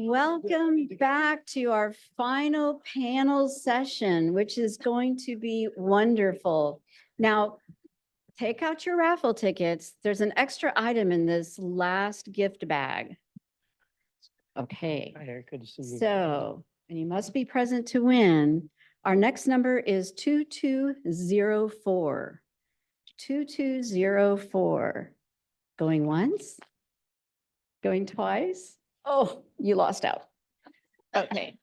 Welcome back to our final panel session, which is going to be wonderful. Now, take out your raffle tickets. There's an extra item in this last gift bag. Okay. Hi, Eric. Good to see you. So, and you must be present to win. Our next number is 2204. 2204. Going once? Going twice? Oh, you lost out. Okay.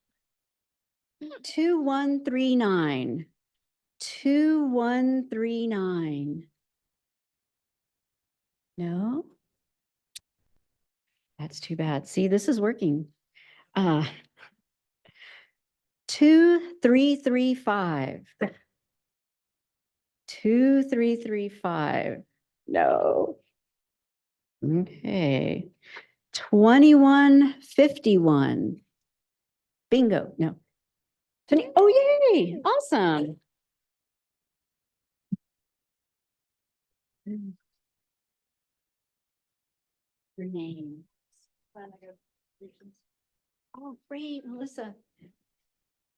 2139. 2139. No? That's too bad. See, this is working. 2335. 2335. No. Okay. 2151. Bingo. No. Oh, yay. Awesome. Your name. Oh, great, Melissa.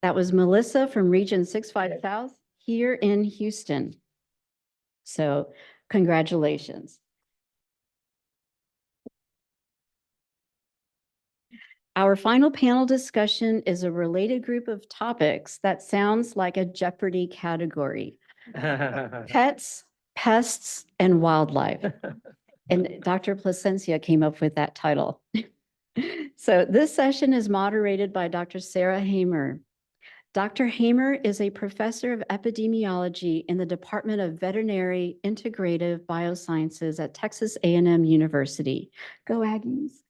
That was Melissa from Region 65 South here in Houston. So congratulations. Our final panel discussion is a related group of topics that sounds like a Jeopardy category. Pets, pests, and wildlife. And Dr. Placencia came up with that title. So this session is moderated by Dr. Sarah Hamer. Dr. Hamer is a professor of epidemiology in the Department of Veterinary Integrative Biosciences at Texas A&M University. Go Aggies.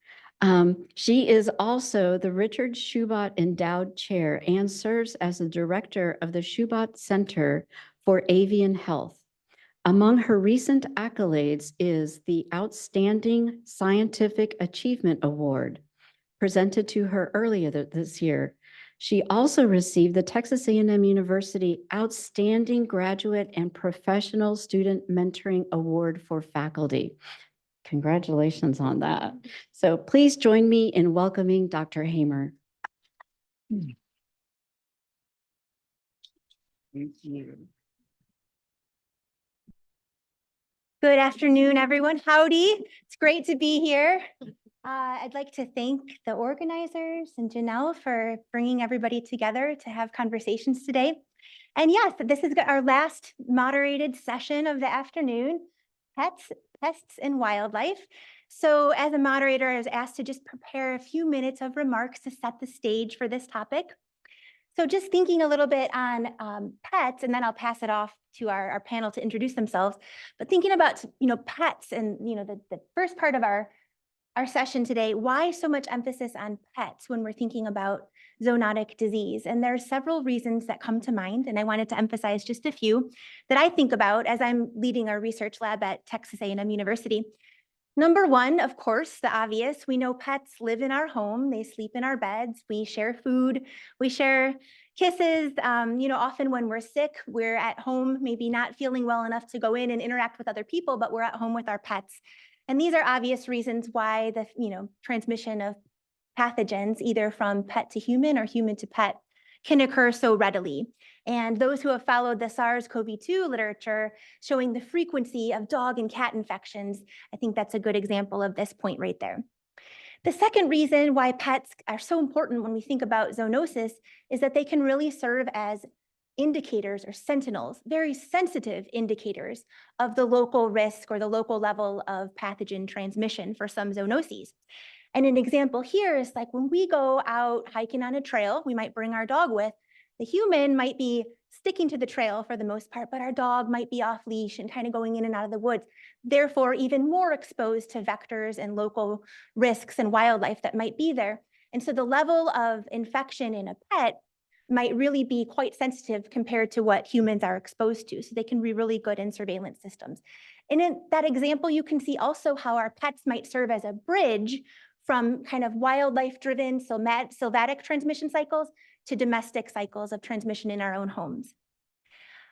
She is also the Richard Schubot Endowed Chair and serves as the director of the Schubot Center for Avian Health. Among her recent accolades is the Outstanding Scientific Achievement Award presented to her earlier this year. She also received the Texas A&M University Outstanding Graduate and Professional Student Mentoring Award for faculty. Congratulations on that. So please join me in welcoming Dr. Hamer. Thank you. Good afternoon, everyone. Howdy. It's great to be here. I'd like to thank the organizers and Janelle for bringing everybody together to have conversations today. And yes, this is our last moderated session of the afternoon, pets, pests, and wildlife. So as a moderator, I was asked to just prepare a few minutes of remarks to set the stage for this topic. So just thinking a little bit on pets, and then I'll pass it off to our panel to introduce themselves. But thinking about, pets and, the first part of our session today, why so much emphasis on pets when we're thinking about zoonotic disease? And there are several reasons that come to mind, and I wanted to emphasize just a few that I think about as I'm leading our research lab at Texas A&M University. Number one, of course, the obvious, we know pets live in our home, they sleep in our beds, we share food, we share kisses. Often when we're sick, we're at home, maybe not feeling well enough to go in and interact with other people, but we're at home with our pets. And these are obvious reasons why the transmission of pathogens, either from pet to human or human to pet, can occur so readily. And those who have followed the SARS-CoV-2 literature showing the frequency of dog and cat infections, I think that's a good example of this point right there. The second reason why pets are so important when we think about zoonosis is that they can really serve as indicators or sentinels, very sensitive indicators of the local risk or the local level of pathogen transmission for some zoonoses. And an example here is like when we go out hiking on a trail, we might bring our dog with. The human might be sticking to the trail for the most part, but our dog might be off leash and kind of going in and out of the woods, therefore even more exposed to vectors and local risks and wildlife that might be there. And so the level of infection in a pet might really be quite sensitive compared to what humans are exposed to. So they can be really good in surveillance systems. And in that example, you can see also how our pets might serve as a bridge from kind of wildlife-driven sylvatic transmission cycles to domestic cycles of transmission in our own homes.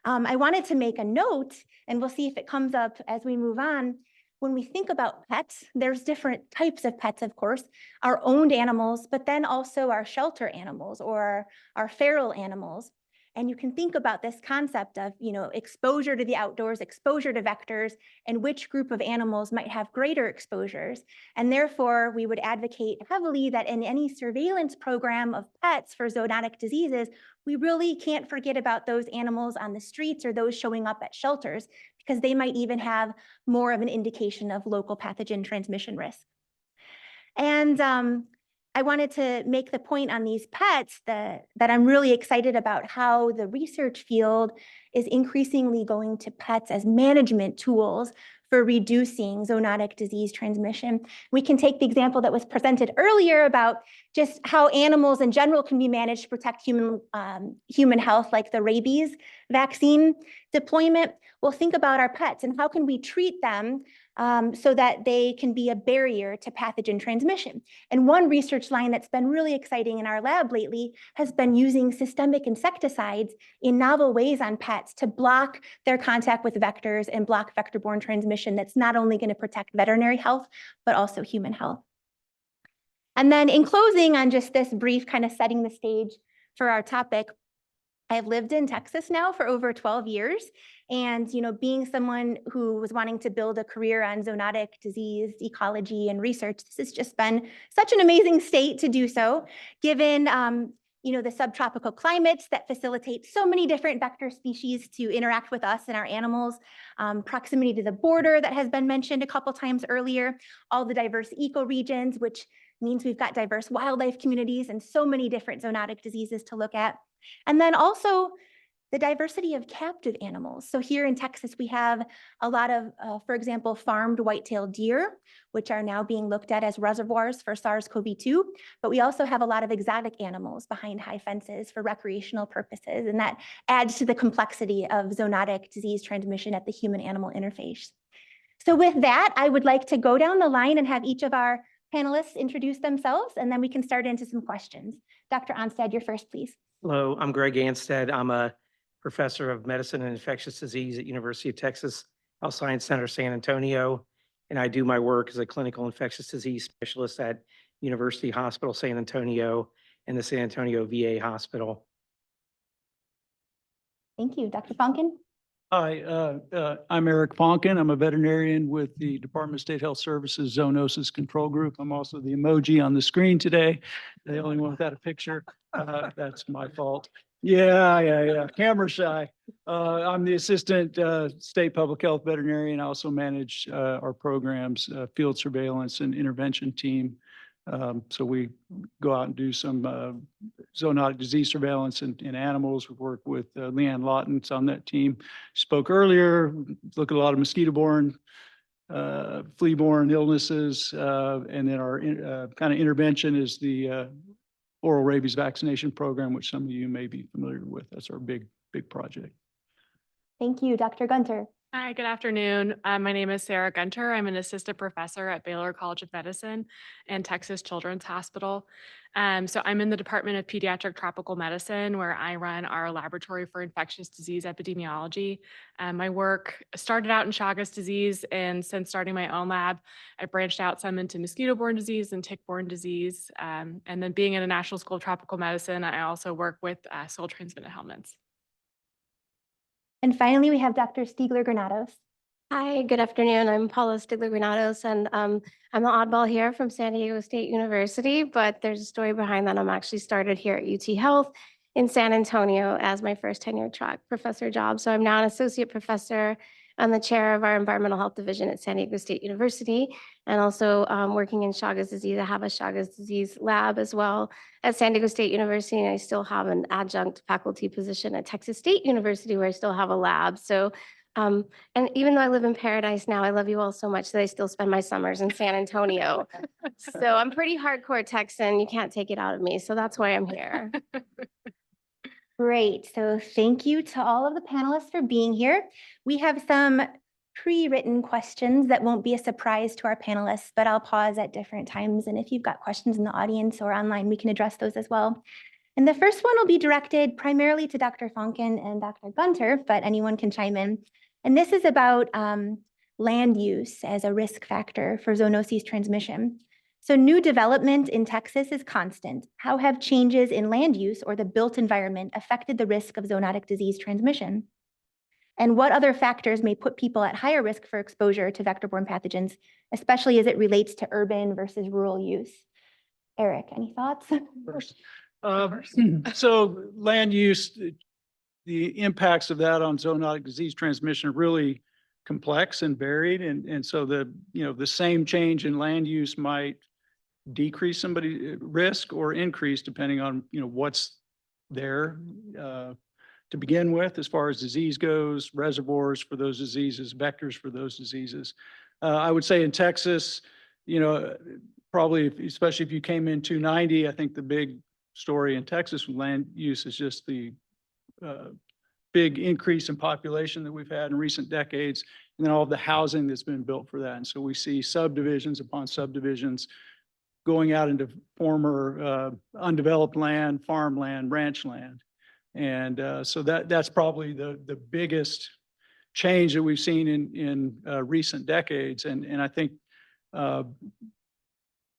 I wanted to make a note, and we'll see if it comes up as we move on, when we think about pets, there's different types of pets, of course, our owned animals, but then also our shelter animals or our feral animals. And you can think about this concept of, exposure to the outdoors, exposure to vectors, and which group of animals might have greater exposures. And therefore, we would advocate heavily that in any surveillance program of pets for zoonotic diseases, we really can't forget about those animals on the streets or those showing up at shelters, because they might even have more of an indication of local pathogen transmission risk. And I wanted to make the point on these pets that I'm really excited about how the research field is increasingly going to pets as management tools for reducing zoonotic disease transmission. We can take the example that was presented earlier about just how animals in general can be managed to protect human health, like the rabies vaccine deployment. Well, think about our pets and how can we treat them so that they can be a barrier to pathogen transmission. And one research line that's been really exciting in our lab lately has been using systemic insecticides in novel ways on pets to block their contact with vectors and block vector-borne transmission that's not only going to protect veterinary health, but also human health. And then in closing on just this brief kind of setting the stage for our topic, I've lived in Texas now for over 12 years. And, being someone who was wanting to build a career on zoonotic disease, ecology, and research, this has just been such an amazing state to do so, given, the subtropical climates that facilitate so many different vector species to interact with us and our animals, proximity to the border that has been mentioned a couple times earlier, all the diverse ecoregions, which means we've got diverse wildlife communities and so many different zoonotic diseases to look at. And then also the diversity of captive animals. So here in Texas, we have a lot of, for example, farmed white-tailed deer, which are now being looked at as reservoirs for SARS-CoV-2. But we also have a lot of exotic animals behind high fences for recreational purposes. And that adds to the complexity of zoonotic disease transmission at the human-animal interface. So with that, I would like to go down the line and have each of our panelists introduce themselves, and then we can start into some questions. Dr. Anstead, you're first, please. Hello, I'm Greg Anstead. I'm a professor of medicine and infectious disease at University of Texas Health Science Center, San Antonio. And I do my work as a clinical infectious disease specialist at University Hospital San Antonio and the San Antonio VA Hospital. Thank you. Dr. Fonken? Hi, I'm Eric Fonken. I'm a veterinarian with the Department of State Health Services Zoonosis Control Group. I'm also the emoji on the screen today. The only one without a picture. That's my fault. Yeah. Camera shy. I'm the assistant state public health veterinarian. I also manage our programs, field surveillance and intervention team. So we go out and do some zoonotic disease surveillance in animals. We work with Leanne Lawton's on that team. Spoke earlier, look at a lot of mosquito-borne, flea-borne illnesses. And then our kind of intervention is the oral rabies vaccination program, which some of you may be familiar with. That's our big project. Thank you. Dr. Gunter? Hi, good afternoon. My name is Sarah Gunter. I'm an assistant professor at Baylor College of Medicine and Texas Children's Hospital. So I'm in the Department of Pediatric Tropical Medicine, where I run our laboratory for infectious disease epidemiology. My work started out in Chagas disease, and since starting my own lab, I branched out some into mosquito-borne disease and tick-borne disease. And then being in a National School of Tropical Medicine, I also work with soil-transmitted helminths. And finally, we have Dr. Stigler Granados. Hi, good afternoon. I'm Paula Stigler Granados, and I'm the oddball here from San Diego State University, but there's a story behind that. I'm actually started here at UTHealth in San Antonio as my first tenure track professor job. So I'm now an associate professor and the chair of our environmental health division at San Diego State University, and also working in Chagas disease. I have a Chagas disease lab as well at San Diego State University, and I still have an adjunct faculty position at Texas State University where I still have a lab. So, and even though I live in paradise now, I love you all so much that I still spend my summers in San Antonio. So I'm pretty hardcore Texan. You can't take it out of me. So that's why I'm here. Great. So thank you to all of the panelists for being here. We have some pre-written questions that won't be a surprise to our panelists, but I'll pause at different times. And if you've got questions in the audience or online, we can address those as well. And the first one will be directed primarily to Dr. Fonken and Dr. Gunter, but anyone can chime in. And this is about land use as a risk factor for zoonoses transmission. So new development in Texas is constant. How have changes in land use or the built environment affected the risk of zoonotic disease transmission? And what other factors may put people at higher risk for exposure to vector-borne pathogens, especially as it relates to urban versus rural use? Eric, any thoughts? First. So land use, the impacts of that on zoonotic disease transmission are really complex and varied. And so the same change in land use might decrease somebody's risk or increase depending on, what's there to begin with, as far as disease goes, reservoirs for those diseases, vectors for those diseases. I would say in Texas, probably, especially if you came in 290, I think the big story in Texas with land use is just the big increase in population that we've had in recent decades, and then all of the housing that's been built for that. And so we see subdivisions upon subdivisions going out into former undeveloped land, farmland, ranch land. And so that's probably the biggest change that we've seen in recent decades. And I think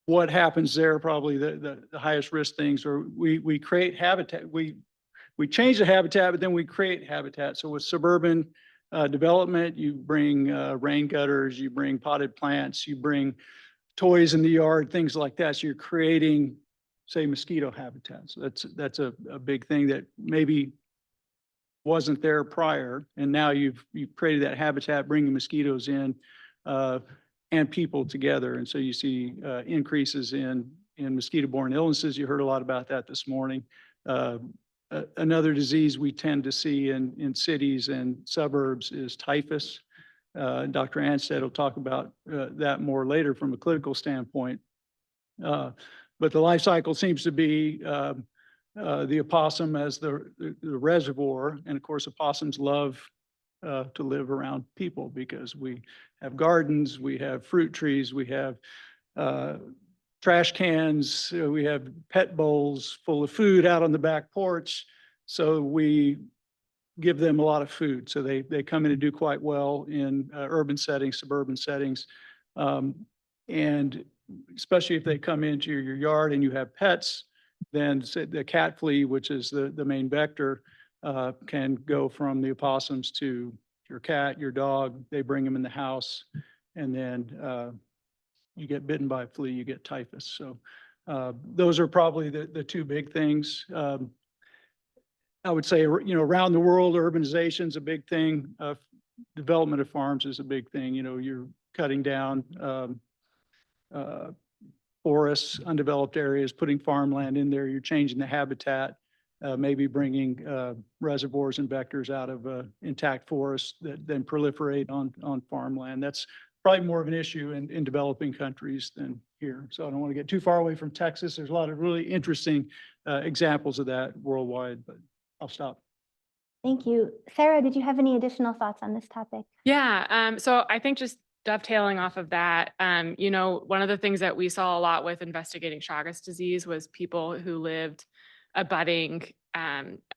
what happens there, probably the highest risk things, are we create habitat, we change the habitat, but then we create habitat. So with suburban development, you bring rain gutters, you bring potted plants, you bring toys in the yard, things like that. So you're creating, say, mosquito habitat. So that's a big thing that maybe wasn't there prior, and now you've created that habitat, bringing mosquitoes in and people together. And so you see increases in mosquito-borne illnesses. You heard a lot about that this morning. Another disease we tend to see in cities and suburbs is typhus. Dr. Anstead will talk about that more later from a clinical standpoint. But the life cycle seems to be the opossum as the reservoir. And of course, opossums love to live around people because we have gardens, we have fruit trees, we have trash cans, we have pet bowls full of food out on the back porch. So we give them a lot of food. So they come in and do quite well in urban settings, suburban settings. And especially if they come into your yard and you have pets, then the cat flea, which is the main vector, can go from the opossums to your cat, your dog. They bring them in the house, and then you get bitten by a flea, you get typhus. So those are probably the two big things. I would say, around the world, urbanization is a big thing. Development of farms is a big thing. You're cutting down forests, undeveloped areas, putting farmland in there. You're changing the habitat, maybe bringing reservoirs and vectors out of intact forests that then proliferate on farmland. That's probably more of an issue in developing countries than here. So I don't want to get too far away from Texas. There's a lot of really interesting examples of that worldwide, but I'll stop. Thank you. Sarah, did you have any additional thoughts on this topic? Yeah, so I think just dovetailing off of that, one of the things that we saw a lot with investigating Chagas disease was people who lived abutting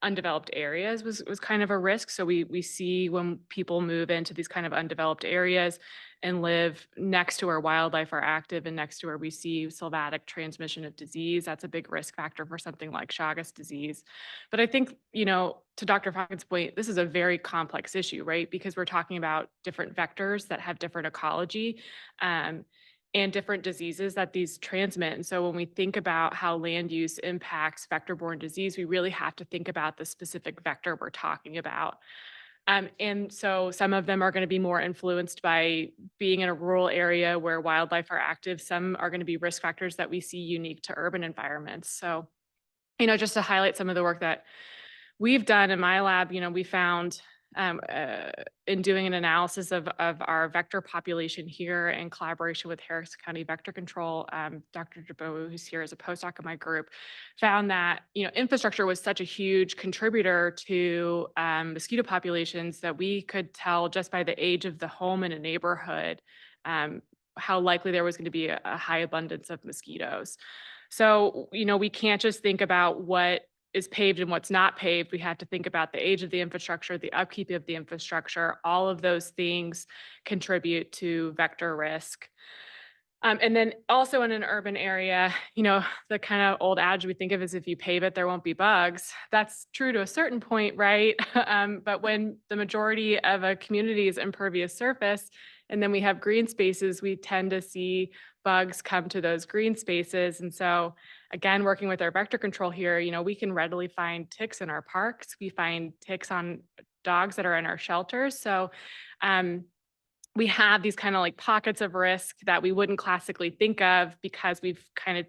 undeveloped areas was kind of a risk. So we see when people move into these kind of undeveloped areas and live next to where wildlife are active and next to where we see sylvatic transmission of disease, that's a big risk factor for something like Chagas disease. But I think, to Dr. Fonken's point, this is a very complex issue, right? Because we're talking about different vectors that have different ecology and different diseases that these transmit. And so when we think about how land use impacts vector-borne disease, we really have to think about the specific vector we're talking about. And so some of them are going to be more influenced by being in a rural area where wildlife are active. Some are going to be risk factors that we see unique to urban environments. So, just to highlight some of the work that we've done in my lab, we found in doing an analysis of our vector population here in collaboration with Harris County Vector Control, Dr. Jabot, who's here as a postdoc in my group, found that infrastructure was such a huge contributor to mosquito populations that we could tell just by the age of the home in a neighborhood how likely there was going to be a high abundance of mosquitoes. So we can't just think about what is paved and what's not paved. We have to think about the age of the infrastructure, the upkeep of the infrastructure. All of those things contribute to vector risk. And then also in an urban area, you know, the kind of old adage we think of is if you pave it, there won't be bugs. That's true to a certain point, right? But when the majority of a community is impervious surface, and then we have green spaces, we tend to see bugs come to those green spaces. And so again, working with our vector control here, you know, we can readily find ticks in our parks. We find ticks on dogs that are in our shelters. So we have these kind of like pockets of risk that we wouldn't classically think of because we've kind of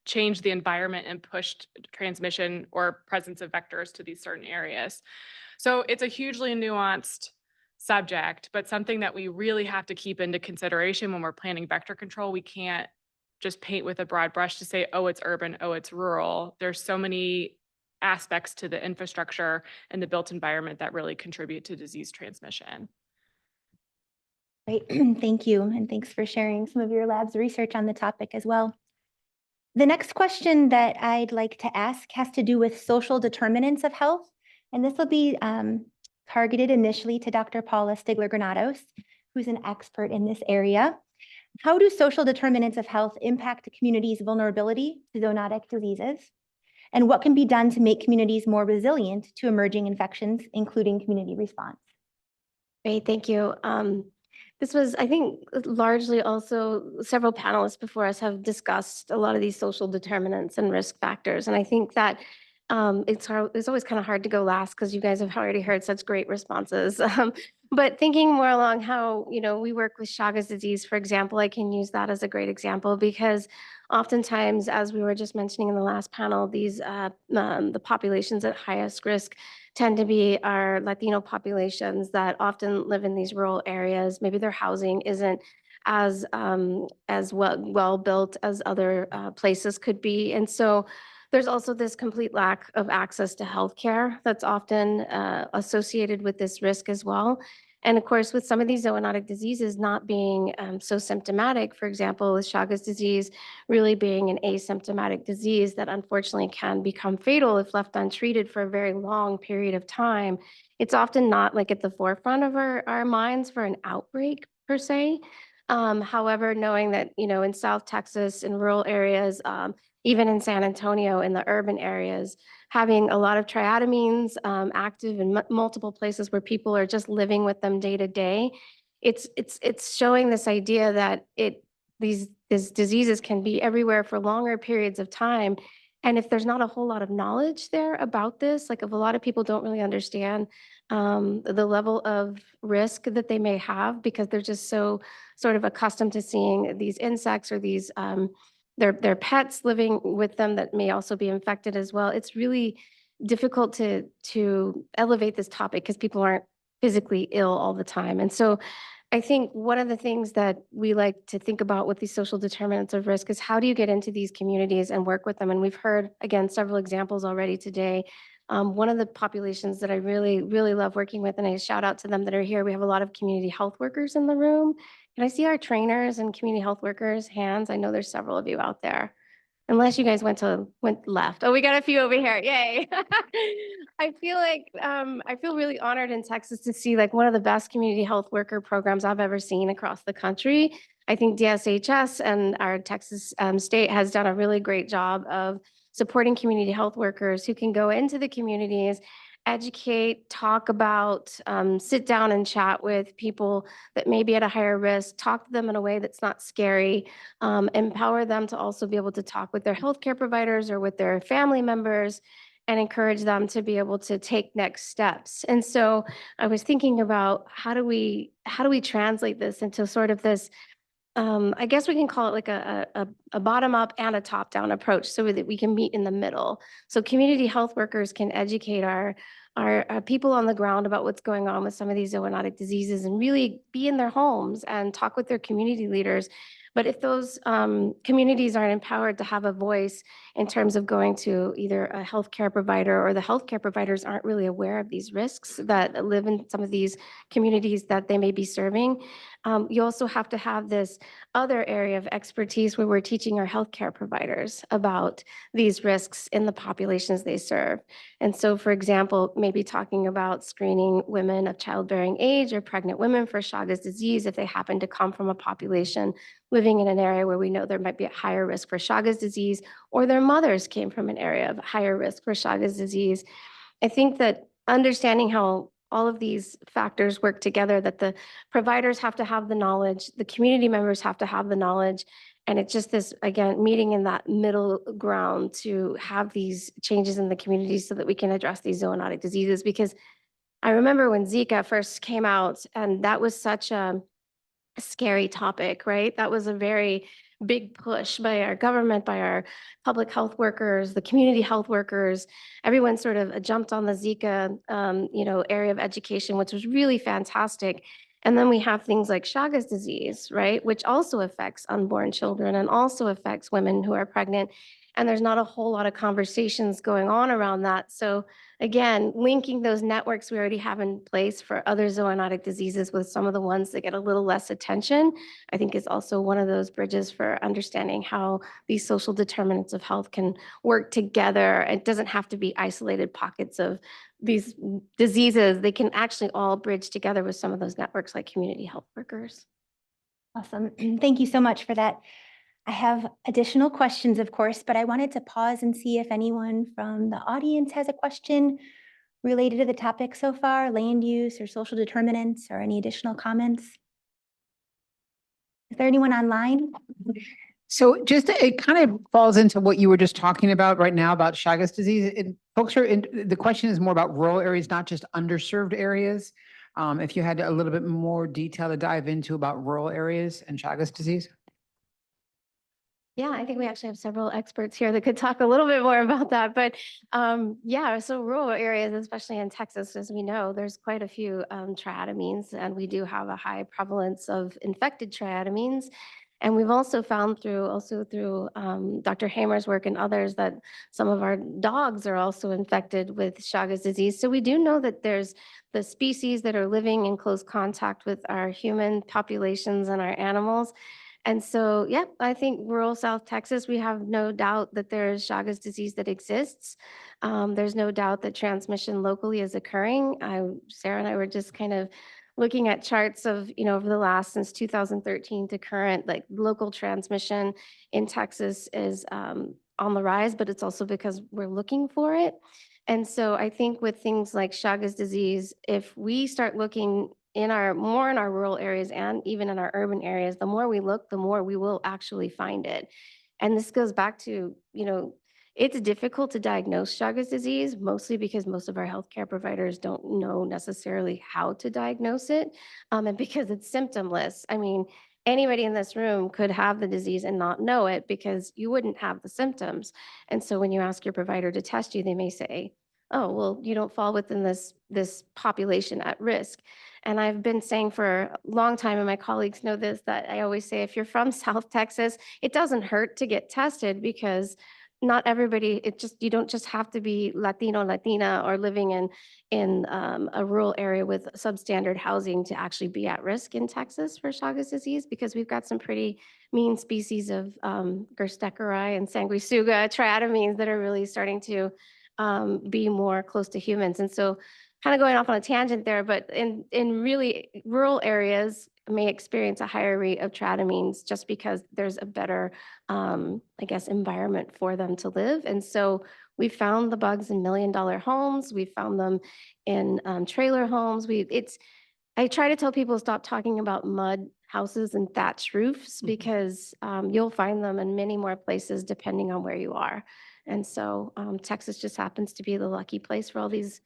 changed the environment and pushed transmission or presence of vectors to these certain areas. So it's a hugely nuanced subject, but something that we really have to keep into consideration when we're planning vector control. We can't just paint with a broad brush to say, oh, it's urban, oh, it's rural. There's so many aspects to the infrastructure and the built environment that really contribute to disease transmission. Great, thank you. And thanks for sharing some of your lab's research on the topic as well. The next question that I'd like to ask has to do with social determinants of health. And this will be targeted initially to Dr. Paula Stigler Granados, who's an expert in this area. How do social determinants of health impact a community's vulnerability to zoonotic diseases? And what can be done to make communities more resilient to emerging infections, including community response? Great, thank you. This was, I think, largely also several panelists before us have discussed a lot of these social determinants and risk factors. And I think that it's always kind of hard to go last because you guys have already heard such great responses. But thinking more along how, you know, we work with Chagas disease, for example, I can use that as a great example because oftentimes, as we were just mentioning in the last panel, these the populations at highest risk tend to be our Latino populations that often live in these rural areas. Maybe their housing isn't as well built as other places could be. And so there's also this complete lack of access to healthcare that's often associated with this risk as well. And of course, with some of these zoonotic diseases not being so symptomatic, for example, with Chagas disease really being an asymptomatic disease that unfortunately can become fatal if left untreated for a very long period of time, it's often not like at the forefront of our minds for an outbreak per se. However, knowing that, you know, in South Texas, in rural areas, even in San Antonio, in the urban areas, having a lot of triatamines active in multiple places where people are just living with them day to day, it's showing this idea that these diseases can be everywhere for longer periods of time. And if there's not a whole lot of knowledge there about this, like if a lot of people don't really understand the level of risk that they may have because they're just so sort of accustomed to seeing these insects or these their pets living with them that may also be infected as well. It's really difficult to elevate this topic because people aren't physically ill all the time. And so I think one of the things that we like to think about with these social determinants of risk is how do you get into these communities and work with them? And we've heard, again, several examples already today. One of the populations that I really, really love working with, and I shout out to them that are here, we have a lot of community health workers in the room. Can I see our trainers and community health workers' hands? I know there's several of you out there. Unless you guys went left. Oh, we got a few over here. Yay. I feel really honored in Texas to see like one of the best community health worker programs I've ever seen across the country. I think DSHS and our Texas state has done a really great job of supporting community health workers who can go into the communities, educate, talk about, sit down and chat with people that may be at a higher risk, talk to them in a way that's not scary, empower them to also be able to talk with their healthcare providers or with their family members and encourage them to be able to take next steps. And so I was thinking about how do we translate this into sort of this, I guess we can call it like a bottom up and a top down approach so that we can meet in the middle. So community health workers can educate our our people on the ground about what's going on with some of these zoonotic diseases and really be in their homes and talk with their community leaders. But if those communities aren't empowered to have a voice in terms of going to either a healthcare provider, or the healthcare providers aren't really aware of these risks that live in some of these communities that they may be serving, you also have to have this other area of expertise where we're teaching our healthcare providers about these risks in the populations they serve. And so, for example, maybe talking about screening women of childbearing age or pregnant women for Chagas disease if they happen to come from a population living in an area where we know there might be a higher risk for Chagas disease, or their mothers came from an area of higher risk for Chagas disease. I think that understanding how all of these factors work together, that the providers have to have the knowledge, the community members have to have the knowledge, and it's just this, again, meeting in that middle ground to have these changes in the community so that we can address these zoonotic diseases. Because I remember when Zika first came out, and that was such a scary topic, right? That was a very big push by our government, by our public health workers, the community health workers. Everyone sort of jumped on the Zika, area of education, which was really fantastic. And then we have things like Chagas disease, right, which also affects unborn children and also affects women who are pregnant. And there's not a whole lot of conversations going on around that. So again, linking those networks we already have in place for other zoonotic diseases with some of the ones that get a little less attention, I think is also one of those bridges for understanding how these social determinants of health can work together. It doesn't have to be isolated pockets of these diseases. They can actually all bridge together with some of those networks like community health workers. Awesome. Thank you so much for that. I have additional questions, of course, but I wanted to pause and see if anyone from the audience has a question related to the topic so far, land use or social determinants, or any additional comments. Is there anyone online? So just, it kind of falls into what you were just talking about right now about Chagas disease. The question is more about rural areas, not just underserved areas. If you had a little bit more detail to dive into about rural areas and Chagas disease. Yeah, I think we actually have several experts here that could talk a little bit more about that. But yeah, so rural areas, especially in Texas, as we know, there's quite a few triatamines, and we do have a high prevalence of infected triatamines. And we've also found through Dr. Hamer's work and others that some of our dogs are also infected with Chagas disease. So we do know that there's the species that are living in close contact with our human populations and our animals. And so, yeah, I think rural South Texas, we have no doubt that there's Chagas disease that exists. There's no doubt that transmission locally is occurring. Sarah and I were just kind of looking at charts of, over the last, since 2013 to current, like local transmission in Texas is on the rise, but it's also because we're looking for it. And so I think with things like Chagas disease, if we start looking more in our rural areas and even in our urban areas, the more we look, the more we will actually find it. And this goes back to, it's difficult to diagnose Chagas disease, mostly because most of our healthcare providers don't know necessarily how to diagnose it, and because it's symptomless. I mean, anybody in this room could have the disease and not know it because you wouldn't have the symptoms. And so when you ask your provider to test you, they may say, oh, well, you don't fall within this population at risk. And I've been saying for a long time, and my colleagues know this, that I always say, if you're from South Texas, it doesn't hurt to get tested, because not everybody, you don't just have to be Latino, Latina, or living in a rural area with substandard housing to actually be at risk in Texas for Chagas disease, because we've got some pretty mean species of Gersteckeri and sanguisuga triatamines that are really starting to be more close to humans. And so kind of going off on a tangent there, but in really rural areas may experience a higher rate of triatamines just because there's a better, environment for them to live. And so we found the bugs in $1 million homes. We found them in trailer homes. I try to tell people, stop talking about mud houses and thatched roofs, because you'll find them in many more places depending on where you are. And so Texas just happens to be the lucky place for all these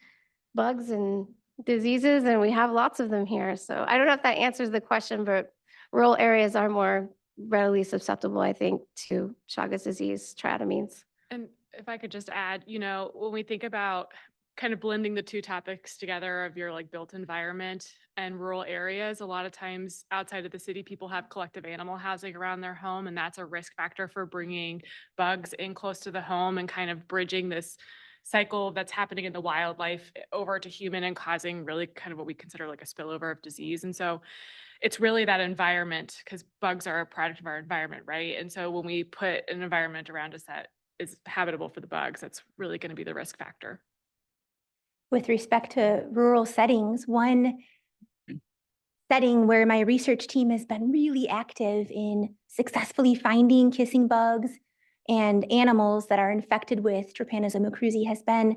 bugs and diseases, and we have lots of them here. So I don't know if that answers the question, but rural areas are more readily susceptible, I think, to Chagas disease triatamines. And if I could just add, when we think about kind of blending the two topics together of your like built environment and rural areas. A lot of times outside of the city, people have collective animal housing around their home, and that's a risk factor for bringing bugs in close to the home and kind of bridging this cycle that's happening in the wildlife over to human and causing really kind of what we consider like a spillover of disease. And so it's really that environment, because bugs are a product of our environment, right? And so when we put an environment around us that is habitable for the bugs, that's really going to be the risk factor. With respect to rural settings, one setting where my research team has been really active in successfully finding kissing bugs and animals that are infected with Trypanosoma cruzi has been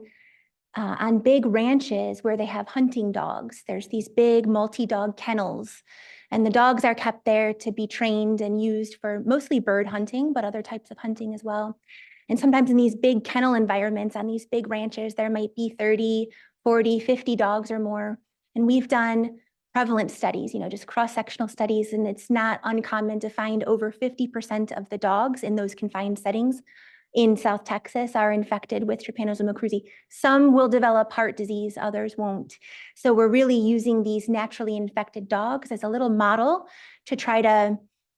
on big ranches where they have hunting dogs. There's these big multi-dog kennels, and the dogs are kept there to be trained and used for mostly bird hunting, but other types of hunting as well. And sometimes in these big kennel environments on these big ranches, there might be 30, 40, 50 dogs or more. And we've done prevalent studies, just cross-sectional studies, and it's not uncommon to find over 50% of the dogs in those confined settings in South Texas are infected with Trypanosoma cruzi. Some will develop heart disease, others won't. So we're really using these naturally infected dogs as a little model to try to,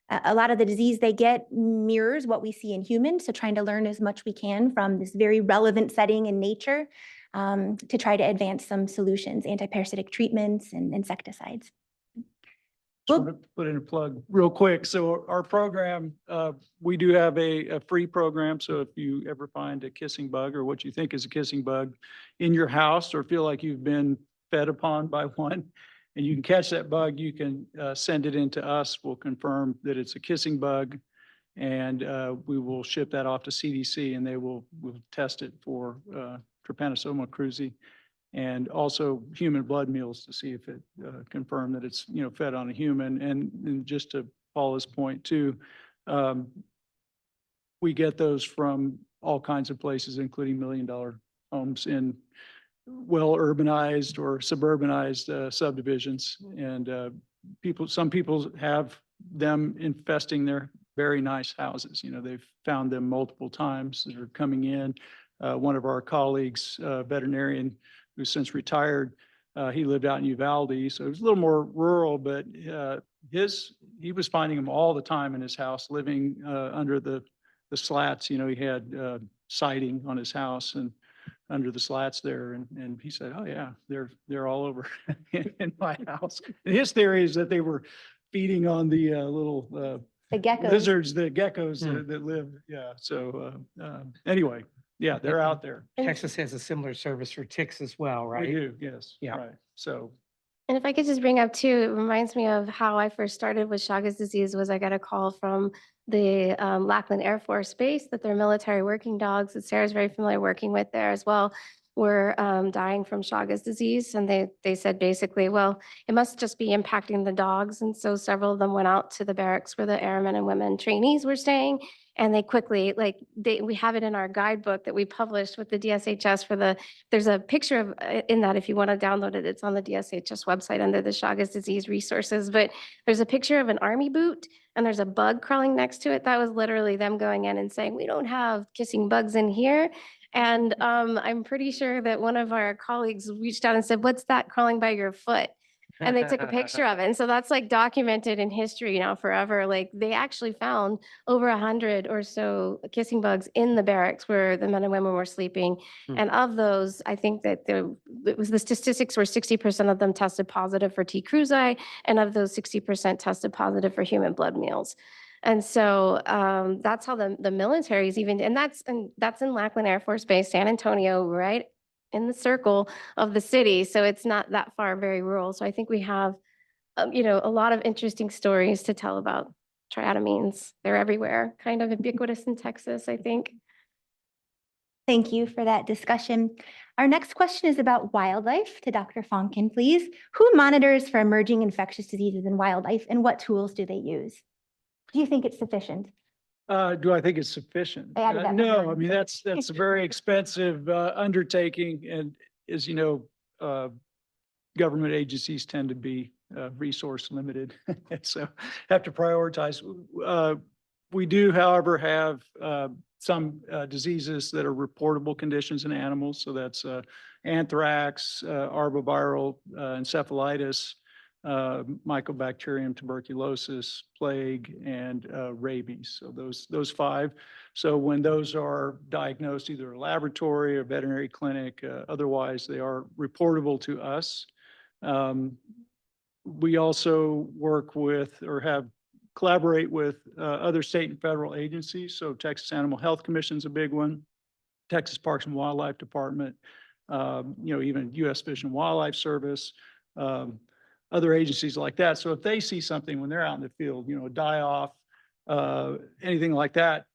a lot of the disease they get mirrors what we see in humans. So trying to learn as much we can from this very relevant setting in nature to try to advance some solutions, antiparasitic treatments and insecticides. Just want to put in a plug real quick. So our program, we do have a free program. So if you ever find a kissing bug or what you think is a kissing bug in your house, or feel like you've been fed upon by one, and you can catch that bug, you can send it in to us. We'll confirm that it's a kissing bug, and we will ship that off to CDC, and they will test it for Trypanosoma cruzi. And also human blood meals to see if it confirmed that it's, fed on a human. And just to Paula's point too, we get those from all kinds of places, including $1 million homes in well urbanized or suburbanized subdivisions. And some people have them infesting their very nice houses. They've found them multiple times. They're coming in. One of our colleagues, veterinarian, who's since retired, he lived out in Uvalde, so it was a little more rural, but he was finding them all the time in his house, living under the slats. He had siding on his house and under the slats there, and he said, "Oh yeah, they're all over in my house." And his theory is that they were feeding on the little The geckos. lizards, the geckos that live. Yeah. So anyway. Yeah, they're out there. Texas has a similar service for ticks as well, right? We do, yes. Yeah. Right. So, And if I could just bring up too, it reminds me of how I first started with Chagas disease. Was I got a call from the Lackland Air Force Base that their military working dogs that Sarah's very familiar working with there as well were dying from Chagas disease. And they said basically, well, it must just be impacting the dogs. And so several of them went out to the barracks where the airmen and women trainees were staying. And they quickly, we have it in our guidebook that we published with the DSHS there's a picture of in that if you want to download it, it's on the DSHS website under the Chagas disease resources. But there's a picture of an army boot and there's a bug crawling next to it. That was literally them going in and saying, we don't have kissing bugs in here. And I'm pretty sure that one of our colleagues reached out and said, what's that crawling by your foot? And they took a picture of it. And so that's documented in history now forever. They actually found over 100 or so kissing bugs in the barracks where the men and women were sleeping. And of those, I think that the statistics were 60% of them tested positive for T. cruzi, and of those 60% tested positive for human blood meals. And so that's how the military is even, and that's in Lackland Air Force Base, San Antonio, right in the circle of the city. So it's not that far, very rural. So I think we have, a lot of interesting stories to tell about triatomines. They're everywhere, kind of ubiquitous in Texas, I think. Thank you for that discussion. Our next question is about wildlife to Dr. Fonken, please. Who monitors for emerging infectious diseases in wildlife, and what tools do they use? Do you think it's sufficient? Do I think it's sufficient? I added that No, one. I mean, that's a very expensive undertaking. And as you know, government agencies tend to be resource limited. So have to prioritize. We do, however, have some diseases that are reportable conditions in animals. So that's anthrax, arboviral encephalitis, mycobacterium tuberculosis, plague, and rabies. So those five. So when those are diagnosed, either a laboratory or veterinary clinic, otherwise they are reportable to us. We also work with or collaborate with other state and federal agencies. So Texas Animal Health Commission is a big one, Texas Parks and Wildlife Department, even U.S. Fish and Wildlife Service, other agencies like that. So if they see something when they're out in the field, a die-off, anything like that,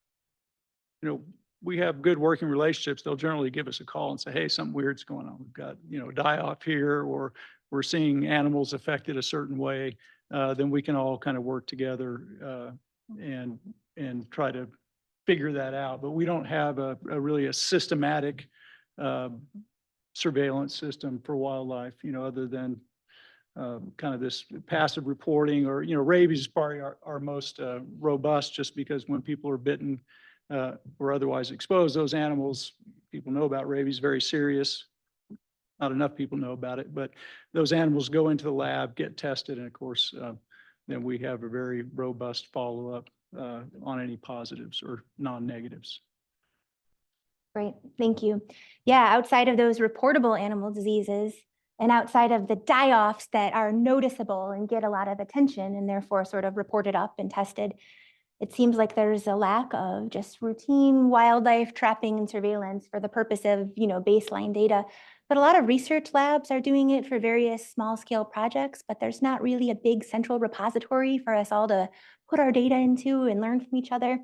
we have good working relationships. They'll generally give us a call and say, hey, something weird's going on. We've got, die-off here, or we're seeing animals affected a certain way. Then we can all kind of work together and try to figure that out. But we don't have a really a systematic surveillance system for wildlife, other than kind of this passive reporting, or, rabies is probably our most robust, just because when people are bitten or otherwise exposed, those animals, people know about rabies, very serious. Not enough people know about it, but those animals go into the lab, get tested, and of course, then we have a very robust follow-up on any positives or non-negatives. Great, thank you. Yeah, outside of those reportable animal diseases and outside of the die-offs that are noticeable and get a lot of attention and therefore sort of reported up and tested, it seems like there's a lack of just routine wildlife trapping and surveillance for the purpose of, baseline data. But a lot of research labs are doing it for various small scale projects, but there's not really a big central repository for us all to put our data into and learn from each other.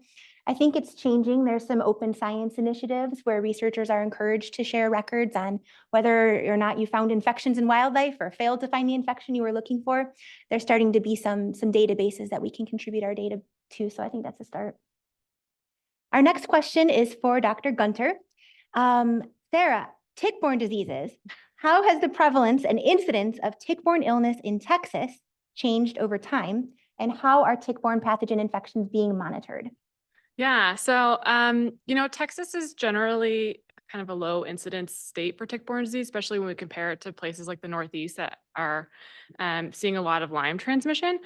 I think it's changing. There's some open science initiatives where researchers are encouraged to share records on whether or not you found infections in wildlife or failed to find the infection you were looking for. There's starting to be some databases that we can contribute our data to, so I think that's a start. Our next question is for Dr. Gunter. Sarah, tick-borne diseases. How has the prevalence and incidence of tick-borne illness in Texas changed over time? And how are tick-borne pathogen infections being monitored? Yeah, so, Texas is generally kind of a low incidence state for tick-borne disease, especially when we compare it to places like the Northeast that are seeing a lot of Lyme transmission.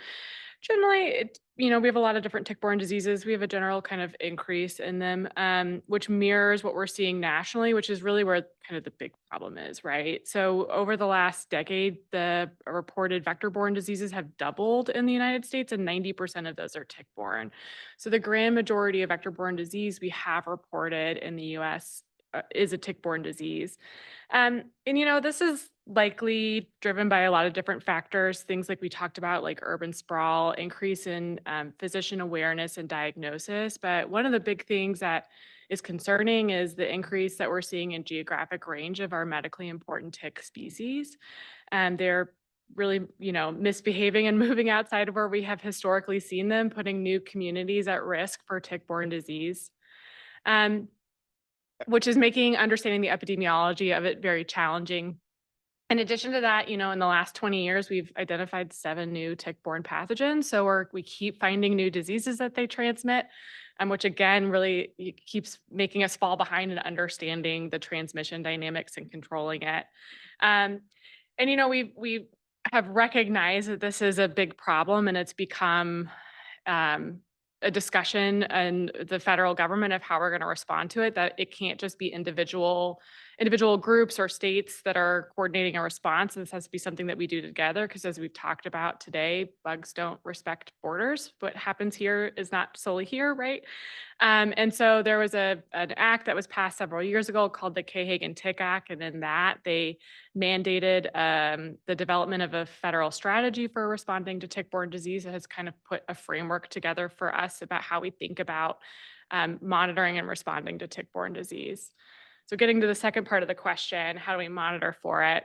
Generally, we have a lot of different tick-borne diseases. We have a general kind of increase in them, which mirrors what we're seeing nationally, which is really where kind of the big problem is, right? So over the last decade, the reported vector-borne diseases have doubled in the United States, and 90% of those are tick-borne. So the grand majority of vector-borne disease we have reported in the US is a tick-borne disease. And this is likely driven by a lot of different factors, things like we talked about, like urban sprawl, increase in physician awareness and diagnosis. But one of the big things that is concerning is the increase that we're seeing in geographic range of our medically important tick species. And they're really, misbehaving and moving outside of where we have historically seen them, putting new communities at risk for tick-borne disease. Which is making understanding the epidemiology of it very challenging. In addition to that, in the last 20 years, we've identified 7 new tick-borne pathogens. So we keep finding new diseases that they transmit, which again, really keeps making us fall behind in understanding the transmission dynamics and controlling it. We have recognized that this is a big problem, and it's become a discussion in the federal government of how we're going to respond to it, that it can't just be individual groups or states that are coordinating a response. This has to be something that we do together, because as we've talked about today, bugs don't respect borders. What happens here is not solely here, right? And so there was an act that was passed several years ago called the Cahagan Tick Act, and in that they mandated the development of a federal strategy for responding to tick-borne disease. It has kind of put a framework together for us about how we think about monitoring and responding to tick-borne disease. So getting to the second part of the question, how do we monitor for it?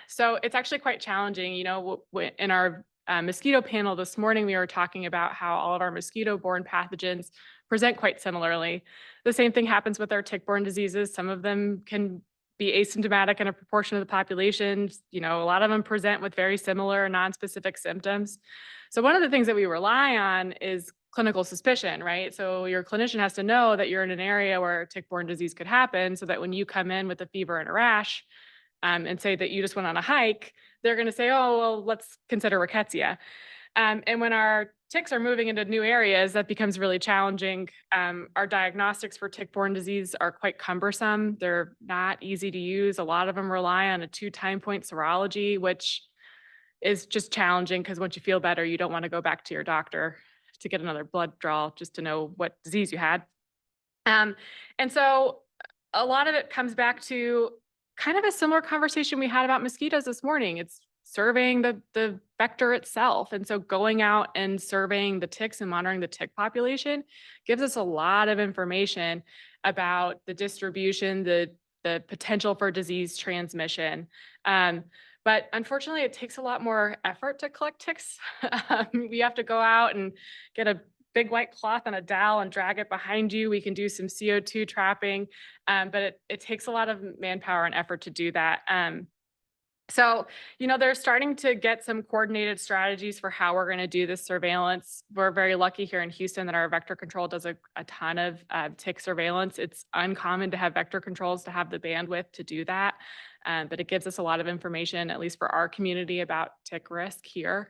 So it's actually quite challenging. In our mosquito panel this morning, we were talking about how all of our mosquito-borne pathogens present quite similarly. The same thing happens with our tick-borne diseases. Some of them can be asymptomatic in a proportion of the population. A lot of them present with very similar non-specific symptoms. So one of the things that we rely on is clinical suspicion, right? So your clinician has to know that you're in an area where tick-borne disease could happen, so that when you come in with a fever and a rash, and say that you just went on a hike, they're going to say, oh, well, let's consider rickettsia. And when our ticks are moving into new areas, that becomes really challenging. Our diagnostics for tick-borne disease are quite cumbersome. They're not easy to use. A lot of them rely on a 2 time point serology, which is just challenging because once you feel better, you don't want to go back to your doctor to get another blood draw just to know what disease you had. And so a lot of it comes back to kind of a similar conversation we had about mosquitoes this morning. It's surveying the vector itself. And so going out and surveying the ticks and monitoring the tick population gives us a lot of information about the distribution, the potential for disease transmission. But unfortunately, it takes a lot more effort to collect ticks. We have to go out and get a big white cloth on a dowel and drag it behind you. We can do some CO2 trapping, but it takes a lot of manpower and effort to do that. So, they're starting to get some coordinated strategies for how we're going to do this surveillance. We're very lucky here in Houston that our vector control does a ton of tick surveillance. It's uncommon to have vector controls to have the bandwidth to do that, but it gives us a lot of information, at least for our community, about tick risk here.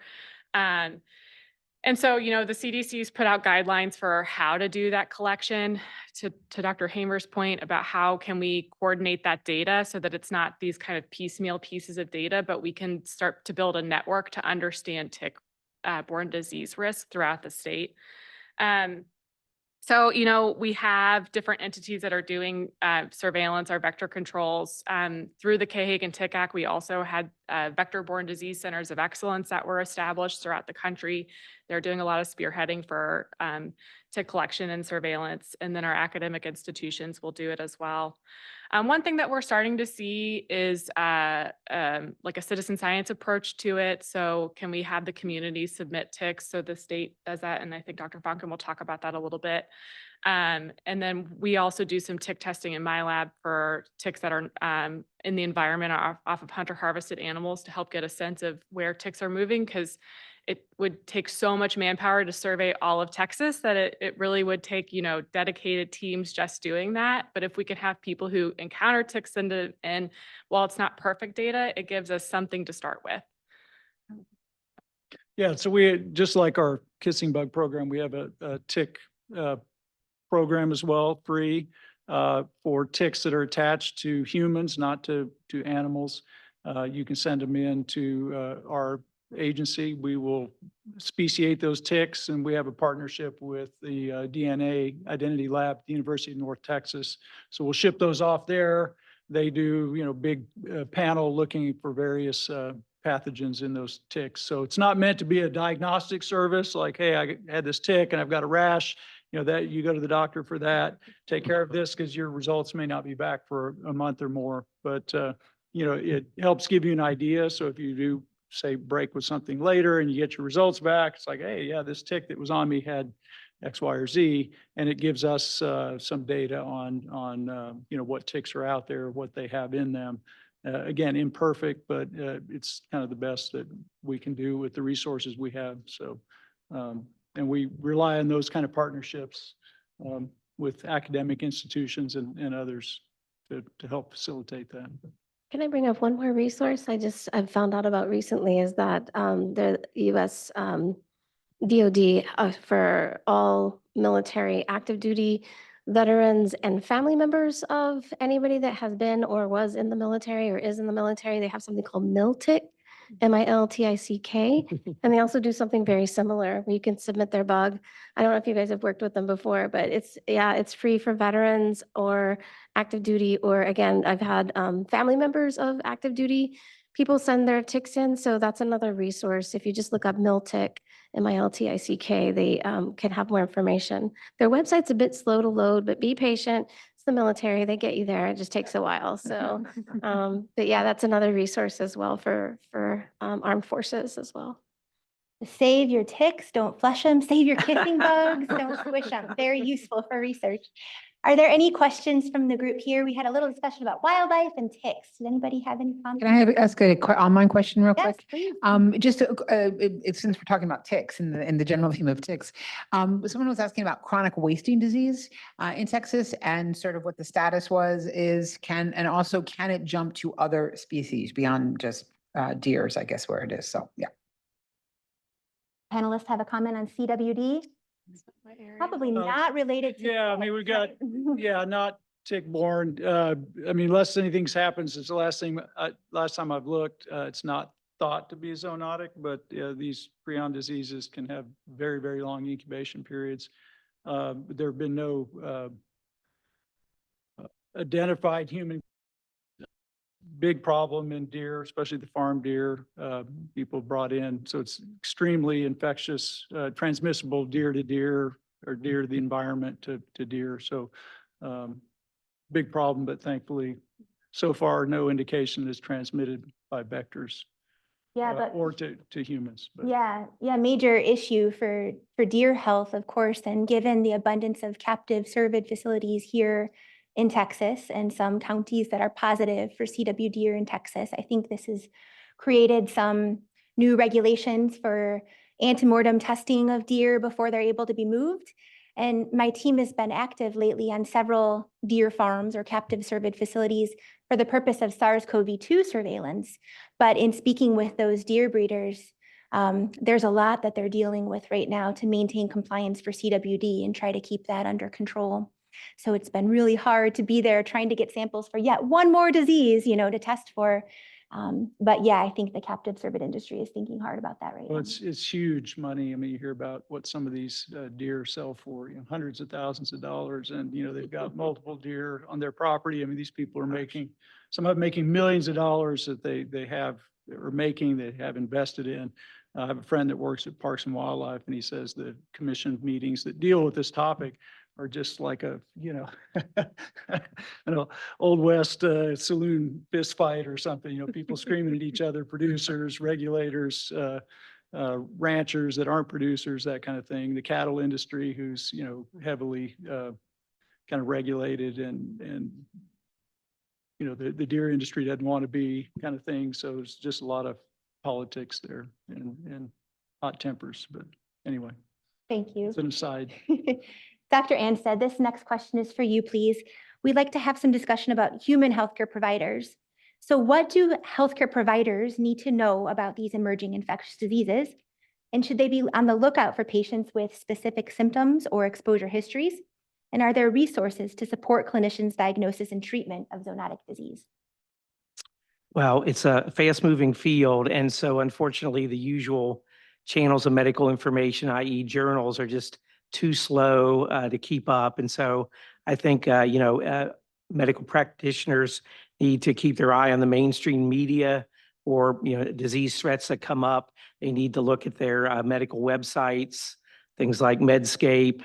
And so, the CDC's put out guidelines for how to do that collection. To Dr. Hamer's point about how can we coordinate that data so that it's not these kind of piecemeal pieces of data, but we can start to build a network to understand tick-borne disease risk throughout the state. So, we have different entities that are doing surveillance, our vector controls. Through the KHAG and Tick Act, we also had vector-borne disease centers of excellence that were established throughout the country. They're doing a lot of spearheading for tick collection and surveillance, and then our academic institutions will do it as well. One thing that we're starting to see is like a citizen science approach to it. So can we have the community submit ticks? So the state does that, and I think Dr. Fonken will talk about that a little bit. And then we also do some tick testing in my lab for ticks that are in the environment off of hunter-harvested animals to help get a sense of where ticks are moving, because it would take so much manpower to survey all of Texas that it really would take, dedicated teams just doing that. But if we could have people who encounter ticks and while it's not perfect data, it gives us something to start with. Yeah, so we, just like our kissing bug program, we have a tick program as well, free for ticks that are attached to humans, not to animals. You can send them in to our agency. We will speciate those ticks, and we have a partnership with the DNA Identity Lab at the University of North Texas. So we'll ship those off there. They do, big panel looking for various pathogens in those ticks. So it's not meant to be a diagnostic service like, hey, I had this tick and I've got a rash. That you go to the doctor for that, take care of this because your results may not be back for a month or more. But, it helps give you an idea. So if you do, say, break with something later and you get your results back, it's like, hey, yeah, this tick that was on me had X, Y, or Z. And it gives us some data on what ticks are out there, what they have in them. Again, imperfect, but it's kind of the best that we can do with the resources we have. So, and we rely on those kind of partnerships with academic institutions and others to help facilitate that. Can I bring up one more resource I've found out about recently is that the U.S. DoD for all military active duty veterans and family members of anybody that has been or was in the military or is in the military, they have something called MILTIC, MILTICK, and they also do something very similar where you can submit their bug. I don't know if you guys have worked with them before, but it's free for veterans or active duty, or again, I've had family members of active duty people send their ticks in. So that's another resource. If you just look up MILTICK, MILTICK, they can have more information. Their website's a bit slow to load, but be patient. It's the military, they get you there. It just takes a while. So, but yeah, that's another resource as well for armed forces as well. Save your ticks, don't flush them. Save your kissing bugs, don't squish them. Very useful for research. Are there any questions from the group here? We had a little discussion about wildlife and ticks. Did anybody have any comments? Can I ask a online question real Yes, quick? please. Just since we're talking about ticks and the general theme of ticks, someone was asking about chronic wasting disease in Texas and sort of what the status and also can it jump to other species beyond just deers, I guess, where it is. So, yeah. Panelists have a comment on CWD? Probably not related to. Yeah, I mean, we've got, ticks. yeah, not tick-borne. I mean, unless anything happens, it's the last time I've looked, it's not thought to be zoonotic, but these prion diseases can have very, very long incubation periods. There have been no identified human big problem in deer, especially the farm deer, people brought in. So it's extremely infectious, transmissible deer to deer or deer to the environment to deer. So big problem, but thankfully so far no indication is transmitted by vectors Yeah, but. or to humans. But. Yeah, major issue for deer health, of course, and given the abundance of captive cervid facilities here in Texas and some counties that are positive for CW deer in Texas, I think this has created some new regulations for antemortem testing of deer before they're able to be moved. And my team has been active lately on several deer farms or captive cervid facilities for the purpose of SARS-CoV-2 surveillance. But in speaking with those deer breeders, there's a lot that they're dealing with right now to maintain compliance for CWD and try to keep that under control. So it's been really hard to be there trying to get samples for yet one more disease, to test for. But yeah, I think the captive cervid industry is thinking hard about that right Well, now. it's huge money. I mean, you hear about what some of these deer sell for, hundreds of thousands of dollars, and they've got multiple deer on their property. I mean, these people are making, some of them making millions of dollars that they have invested in. I have a friend that works at Parks and Wildlife, and he says the commission meetings that deal with this topic are just like a, Old West saloon fist fight or something, people screaming at each other, producers, regulators, ranchers that aren't producers, that kind of thing. The cattle industry, who's, heavily kind of regulated and the deer industry doesn't want to be, kind of thing. So there's just a lot of politics there and hot tempers. But anyway. Thank you. It's an aside. Dr. Anstead, this next question is for you, please. We'd like to have some discussion about human healthcare providers. So what do healthcare providers need to know about these emerging infectious diseases? And should they be on the lookout for patients with specific symptoms or exposure histories? And are there resources to support clinicians' diagnosis and treatment of zoonotic disease? Well, it's a fast-moving field, and so unfortunately, the usual channels of medical information, i.e. journals, are just too slow to keep up. And so I think, medical practitioners need to keep their eye on the mainstream media or, disease threats that come up. They need to look at their medical websites, things like Medscape.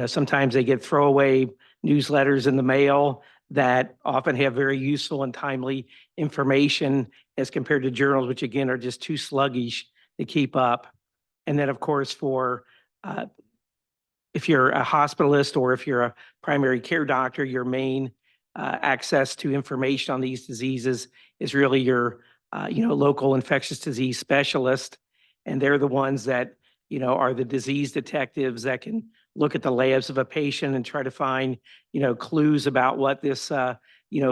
Sometimes they get throwaway newsletters in the mail that often have very useful and timely information as compared to journals, which again are just too sluggish to keep up. And then, of course, if you're a hospitalist or if you're a primary care doctor, your main access to information on these diseases is really your, local infectious disease specialist. And they're the ones that, are the disease detectives that can look at the labs of a patient and try to find, clues about what this,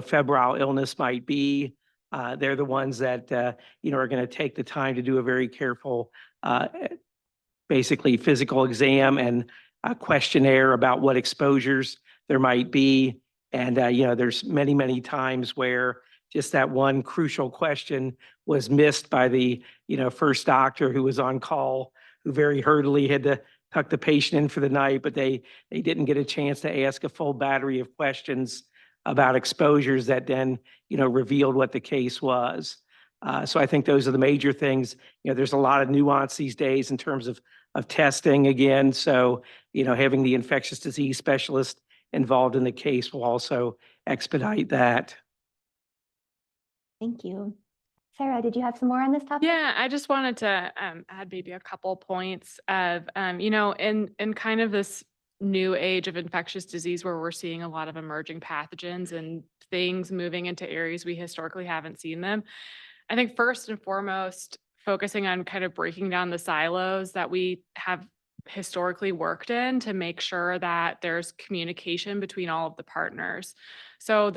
febrile illness might be. They're the ones that, are going to take the time to do a very careful, basically physical exam and a questionnaire about what exposures there might be. And, there's many, many times where just that one crucial question was missed by the, first doctor who was on call, who very hurriedly had to tuck the patient in for the night, but they didn't get a chance to ask a full battery of questions about exposures that then, revealed what the case was. So I think those are the major things. There's a lot of nuance these days in terms of testing again. So, having the infectious disease specialist involved in the case will also expedite that. Thank you. Sarah, did you have some more on this topic? Yeah, I just wanted to add maybe a couple points of, in kind of this new age of infectious disease where we're seeing a lot of emerging pathogens and things moving into areas we historically haven't seen them. I think first and foremost, focusing on kind of breaking down the silos that we have historically worked in to make sure that there's communication between all of the partners. So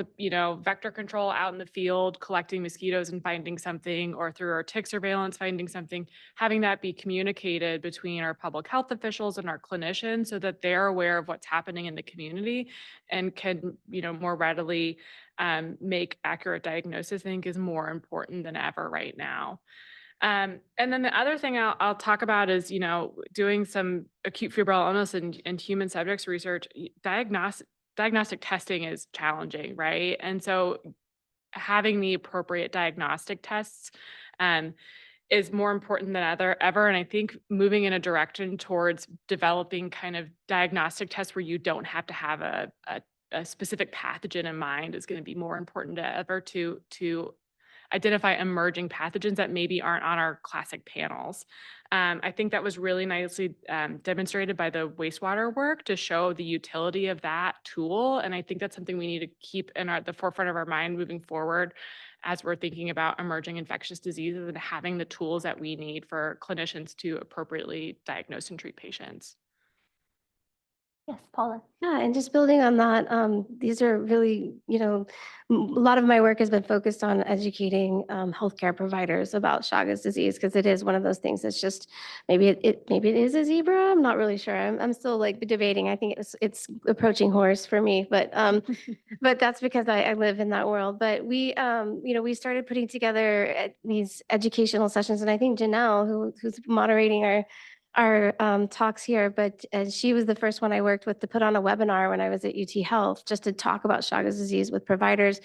vector control out in the field, collecting mosquitoes and finding something, or through our tick surveillance, finding something, having that be communicated between our public health officials and our clinicians so that they're aware of what's happening in the community and can, more readily make accurate diagnosis, I think is more important than ever right now. And then the other thing I'll talk about is, doing some acute febrile illness and human subjects research. Diagnostic testing is challenging, right? And so having the appropriate diagnostic tests is more important than ever. And I think moving in a direction towards developing kind of diagnostic tests where you don't have to have a specific pathogen in mind is going to be more important than ever to identify emerging pathogens that maybe aren't on our classic panels. I think that was really nicely demonstrated by the wastewater work to show the utility of that tool. And I think that's something we need to keep in the forefront of our mind moving forward as we're thinking about emerging infectious diseases and having the tools that we need for clinicians to appropriately diagnose and treat patients. Yes, Paula. Yeah, and just building on that, these are really, a lot of my work has been focused on educating healthcare providers about Chagas disease because it is one of those things that's just maybe it is a zebra. I'm not really sure. I'm still like debating. I think it's approaching horse for me, but but that's because I live in that world. But we we started putting together these educational sessions, and I think Janelle, who's moderating our talks here, but she was the first one I worked with to put on a webinar when I was at UTHealth just to talk about Chagas disease with providers.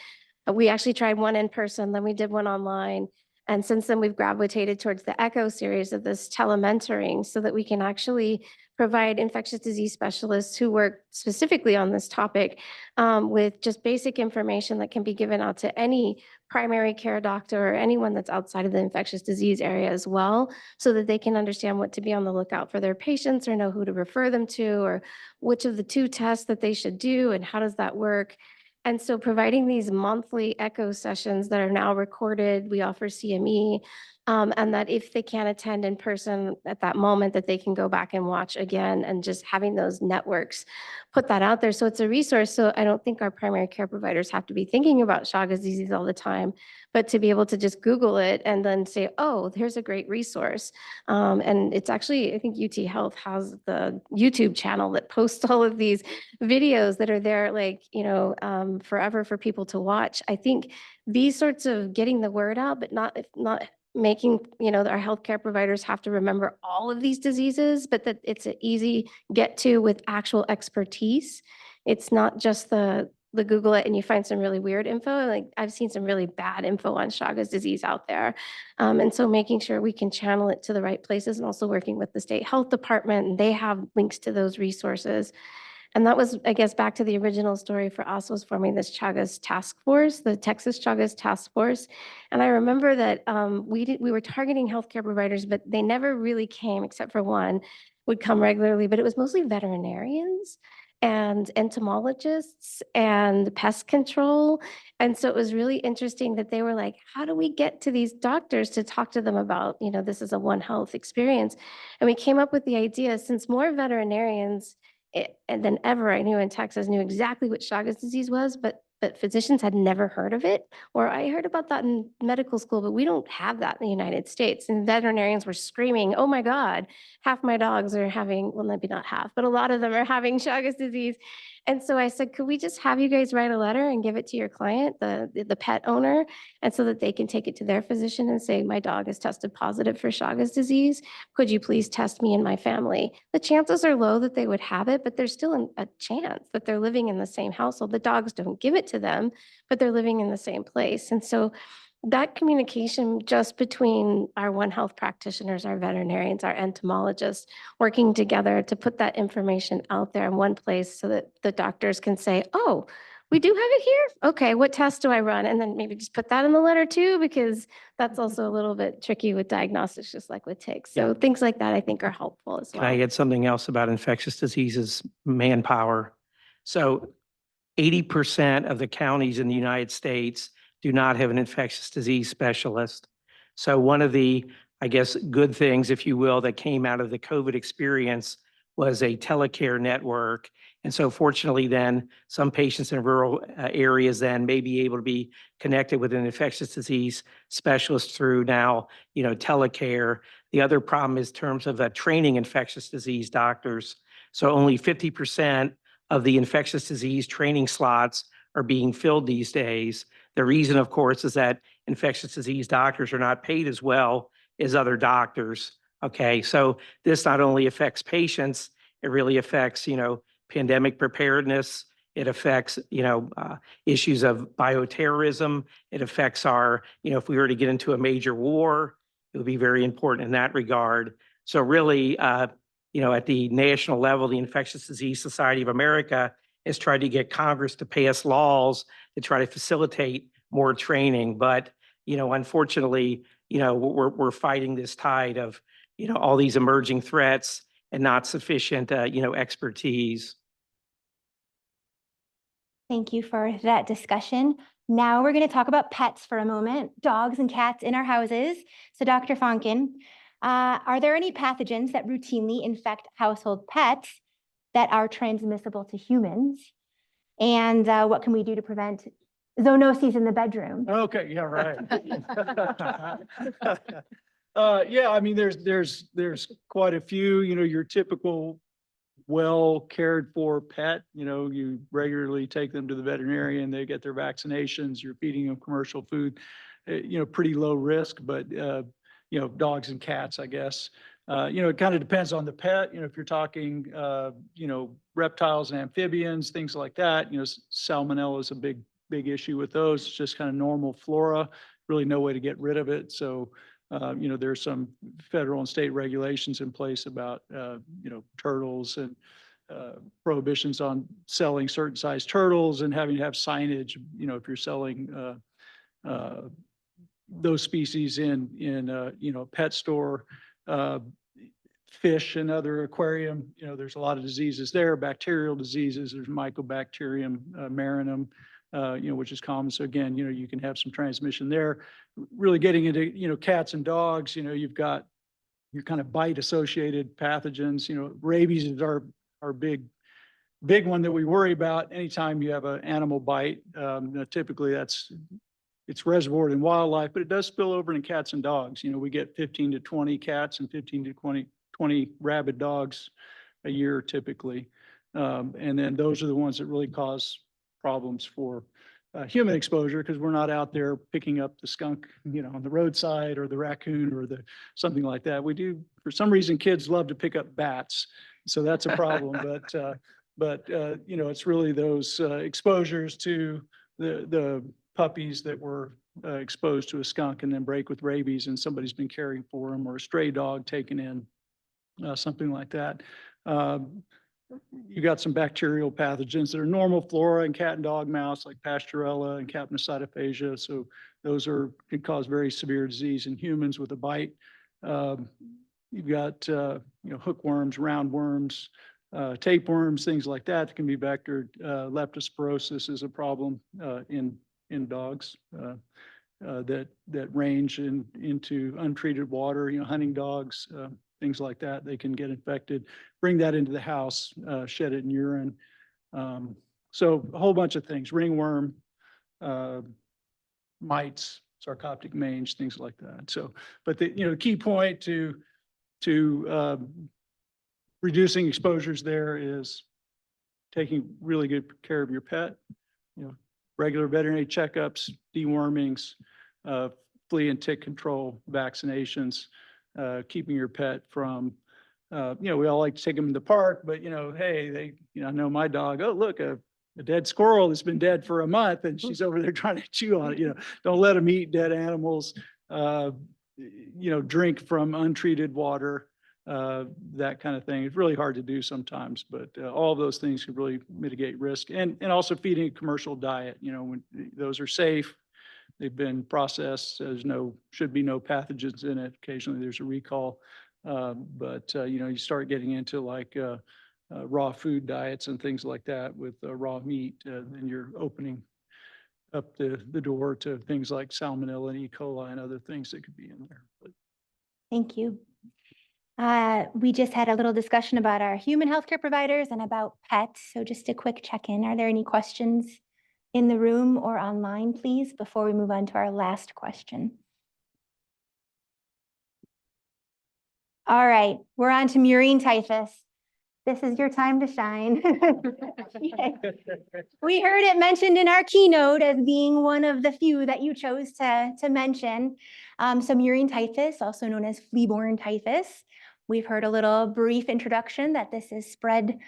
We actually tried one in person, then we did one online. And since then, we've gravitated towards the ECHO series of this telementoring so that we can actually provide infectious disease specialists who work specifically on this topic with just basic information that can be given out to any primary care doctor or anyone that's outside of the infectious disease area as well, so that they can understand what to be on the lookout for their patients or know who to refer them to or which of the 2 tests that they should do and how does that work. And so providing these monthly ECHO sessions that are now recorded, we offer CME, and that if they can't attend in person at that moment, that they can go back and watch again, and just having those networks put that out there. So it's a resource. So I don't think our primary care providers have to be thinking about Chagas disease all the time, but to be able to just Google it and then say, oh, here's a great resource. And it's actually, I think UTHealth has the YouTube channel that posts all of these videos that are there, like, forever for people to watch. I think these sorts of getting the word out, but not making, our healthcare providers have to remember all of these diseases, but that it's an easy get to with actual expertise. It's not just the Google it and you find some really weird info. Like I've seen some really bad info on Chagas disease out there. And so making sure we can channel it to the right places and also working with the state health department, and they have links to those resources. And that was, I guess, back to the original story for us, was forming this Chagas task force, the Texas Chagas task force. And I remember that we were targeting healthcare providers, but they never really came, except for one would come regularly, but it was mostly veterinarians and entomologists and pest control. And so it was really interesting that they were like, how do we get to these doctors to talk to them about, this is a One Health experience? And we came up with the idea, since more veterinarians and than ever I knew in Texas knew exactly what Chagas disease was, but physicians had never heard of it. Or I heard about that in medical school, but we don't have that in the United States. And veterinarians were screaming, oh my God, half my dogs are having, well, maybe not half, but a lot of them are having Chagas disease. And so I said, could we just have you guys write a letter and give it to your client, the pet owner, and so that they can take it to their physician and say, my dog is tested positive for Chagas disease. Could you please test me and my family? The chances are low that they would have it, but there's still a chance that they're living in the same household. The dogs don't give it to them, but they're living in the same place. And so that communication just between our One Health practitioners, our veterinarians, our entomologists, working together to put that information out there in one place so that the doctors can say, oh, we do have it here. Okay, what test do I run? And then maybe just put that in the letter too, because that's also a little bit tricky with diagnostics, just like with ticks. So things like that I think are helpful as Can well. I add something else about infectious diseases, manpower? So 80% of the counties in the United States do not have an infectious disease specialist. So one of the, I guess, good things, if you will, that came out of the COVID experience was a telecare network. And so fortunately then, some patients in rural areas then may be able to be connected with an infectious disease specialist through now, telecare. The other problem is in terms of training infectious disease doctors. So only 50% of the infectious disease training slots are being filled these days. The reason, of course, is that infectious disease doctors are not paid as well as other doctors. Okay, so this not only affects patients, it really affects, pandemic preparedness. It affects, issues of bioterrorism. It affects our, if we were to get into a major war, it would be very important in that regard. So really, at the national level, the Infectious Disease Society of America has tried to get Congress to pass laws to try to facilitate more training. But, unfortunately, we're fighting this tide of, all these emerging threats and not sufficient, expertise. Thank you for that discussion. Now we're going to talk about pets for a moment, dogs and cats in our houses. So Dr. Fonken, are there any pathogens that routinely infect household pets that are transmissible to humans? And what can we do to prevent zoonoses in the bedroom? Okay, yeah, right. Yeah, I mean, there's quite a few, your typical well cared for pet, you regularly take them to the veterinarian, they get their vaccinations, you're feeding them commercial food, pretty low risk, but, dogs and cats, I guess. It kind of depends on the pet, if you're talking, reptiles and amphibians, things like that, salmonella is a big issue with those. It's just kind of normal flora, really no way to get rid of it. So, there's some federal and state regulations in place about, turtles and prohibitions on selling certain size turtles and having to have signage, if you're selling those species in a pet store. Fish and other aquarium, there's a lot of diseases there, bacterial diseases, there's Mycobacterium marinum, which is common. So again, you can have some transmission there. Really getting into, cats and dogs, you've got your kind of bite associated pathogens, rabies is our big one that we worry about anytime you have an animal bite. Typically it's reservoired in wildlife, but it does spill over in cats and dogs. We get 15 to 20 cats and 15 to 20 rabid dogs a year typically. And then those are the ones that really cause problems for human exposure, because we're not out there picking up the skunk, on the roadside, or the raccoon, or something like that. We do, for some reason, kids love to pick up bats, so that's a problem. but it's really those exposures to the puppies that were exposed to a skunk and then break with rabies, and somebody's been caring for them, or a stray dog taken in, something like that. You got some bacterial pathogens that are normal flora in cat and dog mouse, like Pasturella and Capnocytophagia. So those can cause very severe disease in humans with a bite. You've got hookworms, roundworms, tapeworms, things like that can be vectored. Leptospirosis is a problem in dogs that range into untreated water. Hunting dogs. Things like that, they can get infected, bring that into the house, shed it in urine. So a whole bunch of things, ringworm, mites, sarcoptic mange, things like that. So, but the key point to reducing exposures there is taking really good care of your pet, regular veterinary checkups, dewormings, flea and tick control, vaccinations, keeping your pet from, we all like to take them in the park, but hey, I know my dog, oh, look, a dead squirrel that's been dead for a month and she's over there trying to chew on it. Don't let them eat dead animals, drink from untreated water. that kind of thing. It's really hard to do sometimes, but all of those things could really mitigate risk. And also feeding a commercial diet, you know, when those are safe, they've been processed, should be no pathogens in it. Occasionally there's a recall. But you know, you start getting into like raw food diets and things like that with raw meat, then you're opening up the door to things like salmonella and E. coli and other things that could be in there. But Thank you. We just had a little discussion about our human healthcare providers and about pets. So just a quick check-in. Are there any questions in the room or online, please, before we move on to our last question? All right, we're on to murine typhus. This is your time to shine. We heard it mentioned in our keynote as being one of the few that you chose to mention. So murine typhus, also known as flea-borne typhus. We've heard a little brief introduction that this is spread,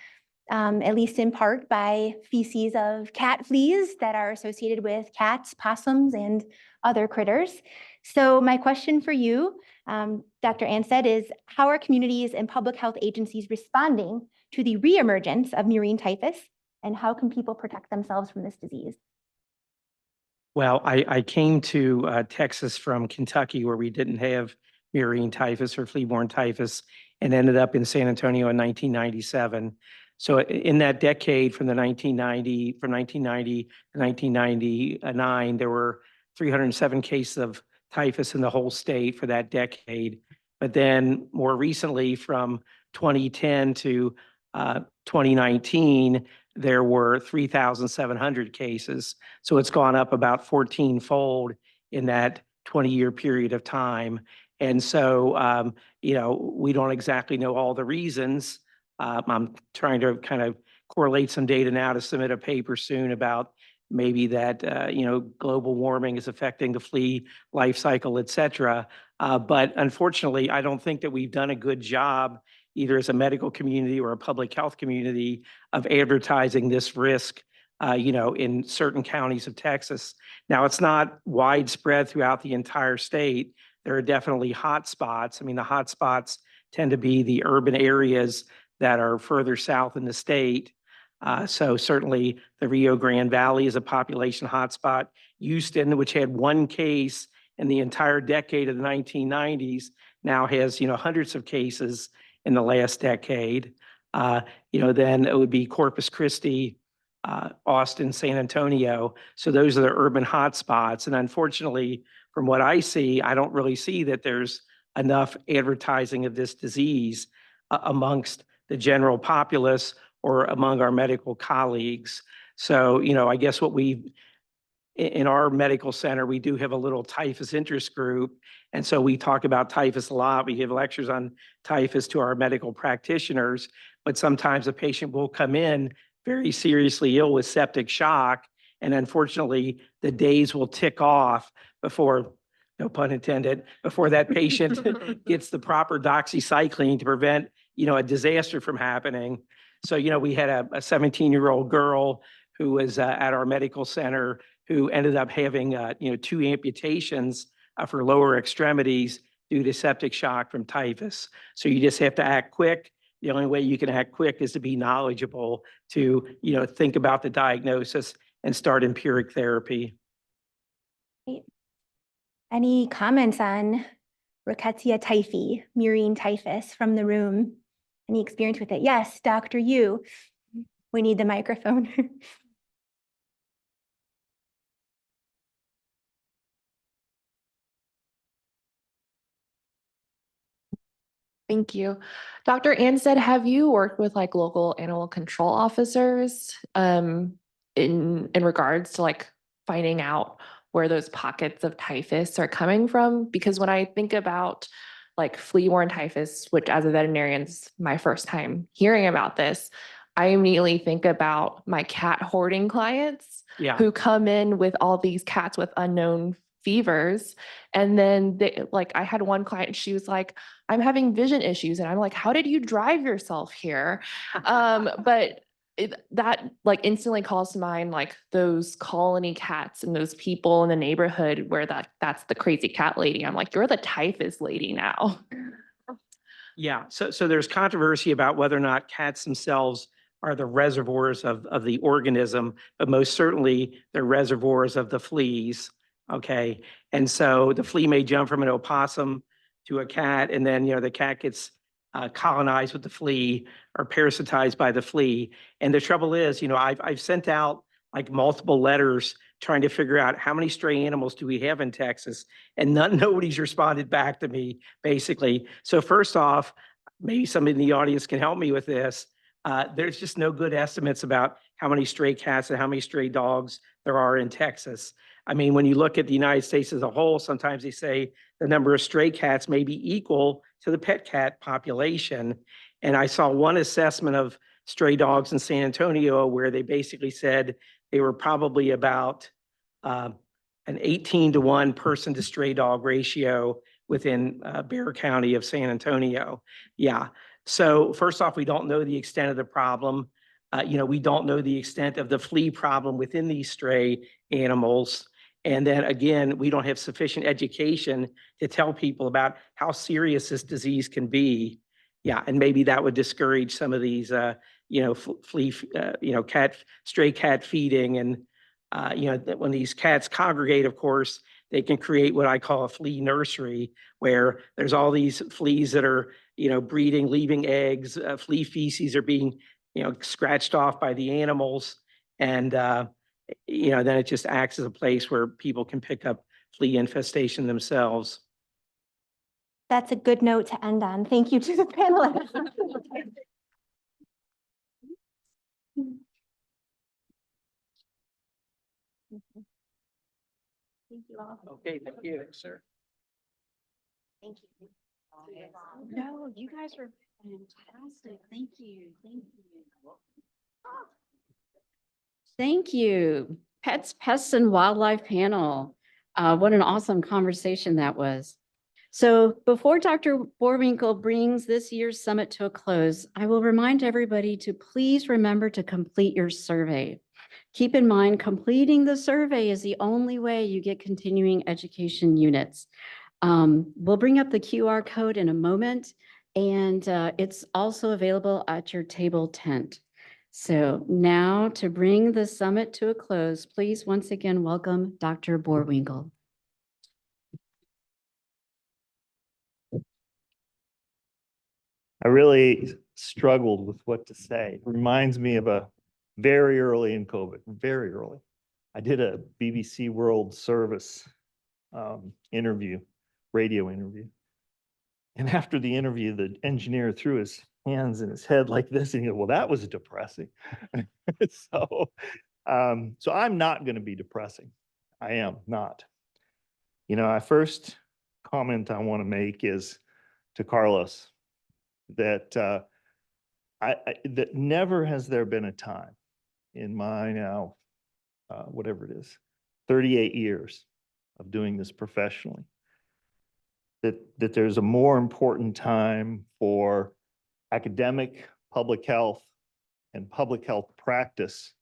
at least in part, by feces of cat fleas that are associated with cats, possums, and other critters. So my question for you, Dr. Anstead, is how are communities and public health agencies responding to the reemergence of murine typhus, and how can people protect themselves from this disease? Well, I came to Texas from Kentucky, where we didn't have murine typhus or flea-borne typhus, and ended up in San Antonio in 1997. So in that decade, from 1990 to 1999, there were 307 cases of typhus in the whole state for that decade. But then more recently, from 2010 to 2019, there were 3,700 cases. So it's gone up about 14-fold in that 20-year period of time. And so, you know, we don't exactly know all the reasons. I'm trying to kind of correlate some data now to submit a paper soon about maybe that, you know, global warming is affecting the flea life cycle, et cetera. But unfortunately, I don't think that we've done a good job, either as a medical community or a public health community, of advertising this risk, you know, in certain counties of Texas. Now, it's not widespread throughout the entire state. There are definitely hot spots. I mean, the hot spots tend to be the urban areas that are further south in the state. So certainly the Rio Grande Valley is a population hotspot. Houston, which had one case in the entire decade of the 1990s, now has, you know, hundreds of cases in the last decade. You know, then it would be Corpus Christi, Austin, San Antonio. So those are the urban hotspots. And unfortunately, from what I see, I don't really see that there's enough advertising of this disease amongst the general populace or among our medical colleagues. So, you know, I guess what in our medical center, we do have a little typhus interest group. And so we talk about typhus a lot. We give lectures on typhus to our medical practitioners, but sometimes a patient will come in very seriously ill with septic shock. And unfortunately, the days will tick off before, no pun intended, before that patient gets the proper doxycycline to prevent, you know, a disaster from happening. So, you know, we had a 17-year-old girl who was at our medical center who ended up having, you know, 2 amputations for lower extremities due to septic shock from typhus. So you just have to act quick. The only way you can act quick is to be knowledgeable, to, you know, think about the diagnosis and start empiric therapy. Any comments on Rickettsia typhi, murine typhus from the room? Any experience with it? Yes, Dr. Yu. We need the microphone. Thank you. Dr. Anstead, have you worked with like local animal control officers in regards to like finding out where those pockets of typhus are coming from? Because when I think about like flea-borne typhus, which as a veterinarian is my first time hearing about this, I immediately think about my cat hoarding clients who come in with all these cats with unknown fevers. And then they, like, I had one client, she was like, I'm having vision issues. And I'm like, how did you drive yourself here? But that like instantly calls to mind like those colony cats and those people in the neighborhood where that's the crazy cat lady. I'm like, you're the typhus lady now. Yeah, so there's controversy about whether or not cats themselves are the reservoirs of the organism, but most certainly they're reservoirs of the fleas, okay? And so the flea may jump from an opossum to a cat, and then, the cat gets colonized with the flea or parasitized by the flea. And the trouble is, I've sent out like multiple letters trying to figure out how many stray animals do we have in Texas, and nobody's responded back to me, basically. So first off, maybe somebody in the audience can help me with this. There's just no good estimates about how many stray cats and how many stray dogs there are in Texas. I mean, when you look at the United States as a whole, sometimes they say the number of stray cats may be equal to the pet cat population. And I saw one assessment of stray dogs in San Antonio where they basically said they were probably about an 18-to-1 person to stray dog ratio within Bexar County of San Antonio. Yeah. So first off, we don't know the extent of the problem. We don't know the extent of the flea problem within these stray animals. And then again, we don't have sufficient education to tell people about how serious this disease can be. Yeah, and maybe that would discourage some of these, stray cat feeding. And, when these cats congregate, of course, they can create what I call a flea nursery, where there's all these fleas that are, breeding, leaving eggs, flea feces are being, scratched off by the animals. And, then it just acts as a place where people can pick up flea infestation themselves. That's a good note to end on. Thank you to the panelists. Thank you all. Okay, thank you, sir. Thank you. No, you guys are fantastic. Thank you. Thank you. Thank you. Pets, Pests, and Wildlife panel. What an awesome conversation that was. So before Dr. Boerwinkle brings this year's summit to a close, I will remind everybody to please remember to complete your survey. Keep in mind, completing the survey is the only way you get continuing education units. We'll bring up the QR code in a moment, and it's also available at your table tent. So now to bring the summit to a close, please once again welcome Dr. Boerwinkle. I really struggled with what to say. It reminds me of a very early in COVID, very early. I did a BBC World Service interview, radio interview. And after the interview, the engineer threw his hands in his head like this, and he goes, well, that was depressing. So I'm not going to be depressing. I am not. I first comment I want to make is to Carlos that that never has there been a time in my now, whatever it is, 38 years of doing this professionally, that there's a more important time for academic public health and public health practice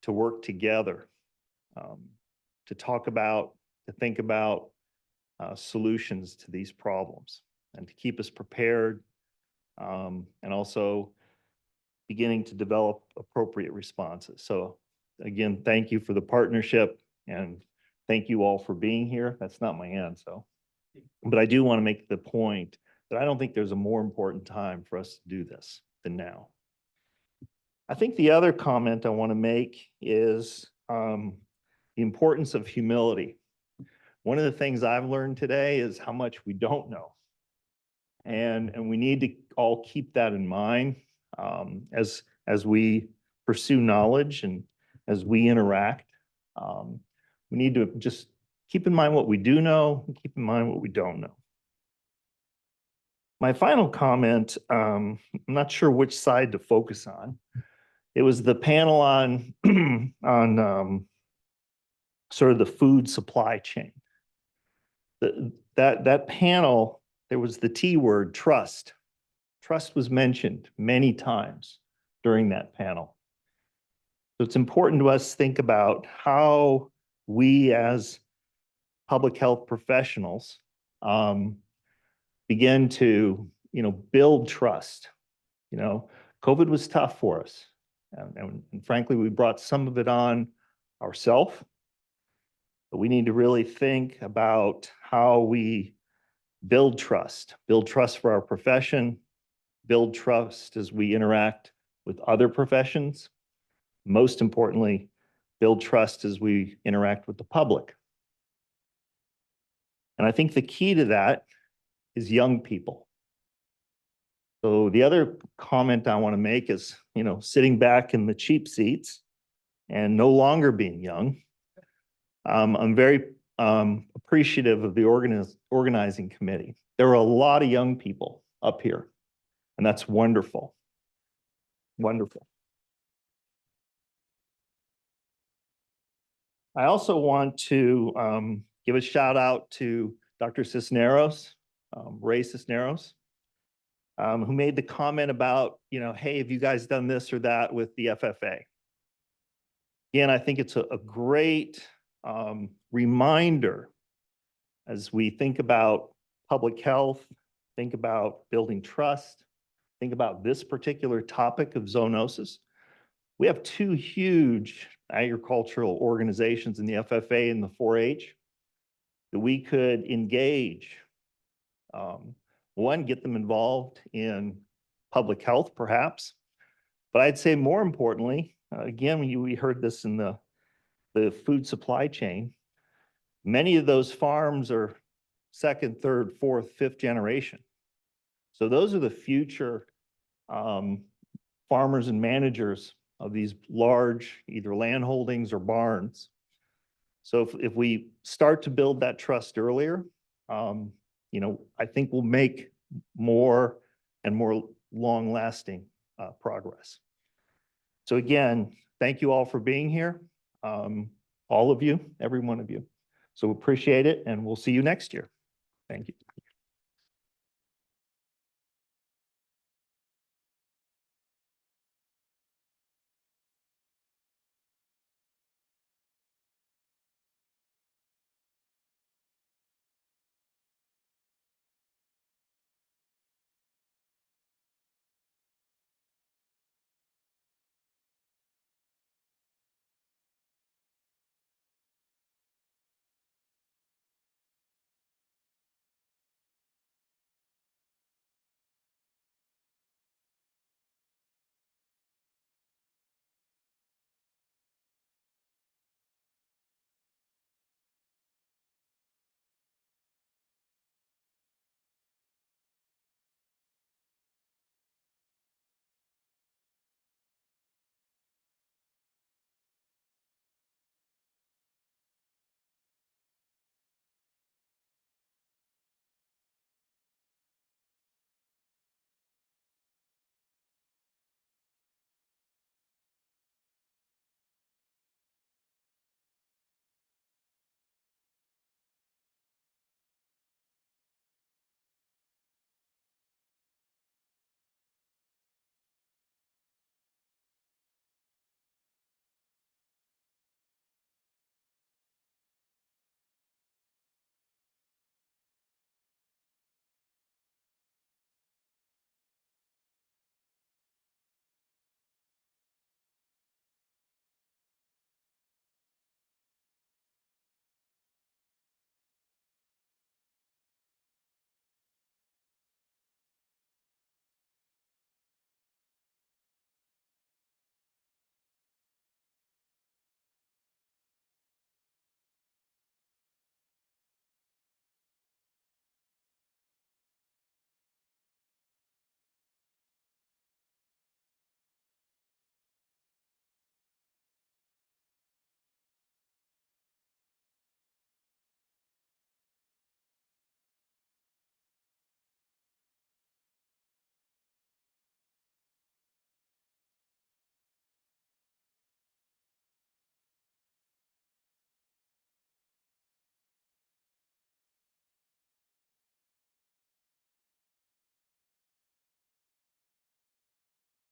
to work together, to talk about, to think about solutions to these problems and to keep us prepared, and also beginning to develop appropriate responses. So again, thank you for the partnership and thank you all for being here. That's not my hand, but I do want to make the point that I don't think there's a more important time for us to do this than now. I think the other comment I want to make is the importance of humility. One of the things I've learned today is how much we don't know. And we need to all keep that in mind as we pursue knowledge and as we interact. We need to just keep in mind what we do know and keep in mind what we don't know. My final comment, I'm not sure which side to focus on. It was the panel on sort of the food supply chain. That panel, there was the T word, trust. Trust was mentioned many times during that panel. So it's important to us to think about how we as public health professionals begin to build trust. COVID was tough for us. And frankly, we brought some of it on ourselves. But we need to really think about how we build trust for our profession, build trust as we interact with other professions. Most importantly, build trust as we interact with the public. And I think the key to that is young people. So the other comment I want to make is, sitting back in the cheap seats and no longer being young, I'm very appreciative of the organizing committee. There are a lot of young people up here, and that's wonderful. Wonderful. I also want to give a shout out to Dr. Cisneros, Ray Cisneros, who made the comment about, hey, have you guys done this or that with the FFA? Again, I think it's a great reminder as we think about public health, think about building trust, think about this particular topic of zoonosis. We have two huge agricultural organizations in the FFA and the 4-H that we could engage. One, get them involved in public health, perhaps. But I'd say more importantly, again, we heard this in the food supply chain. Many of those farms are second, third, fourth, fifth generation. So those are the future farmers and managers of these large either land holdings or barns. So if we start to build that trust earlier, I think we'll make more and more long-lasting progress. So again, thank you all for being here. All of you, every one of you. So appreciate it, and we'll see you next year. Thank you.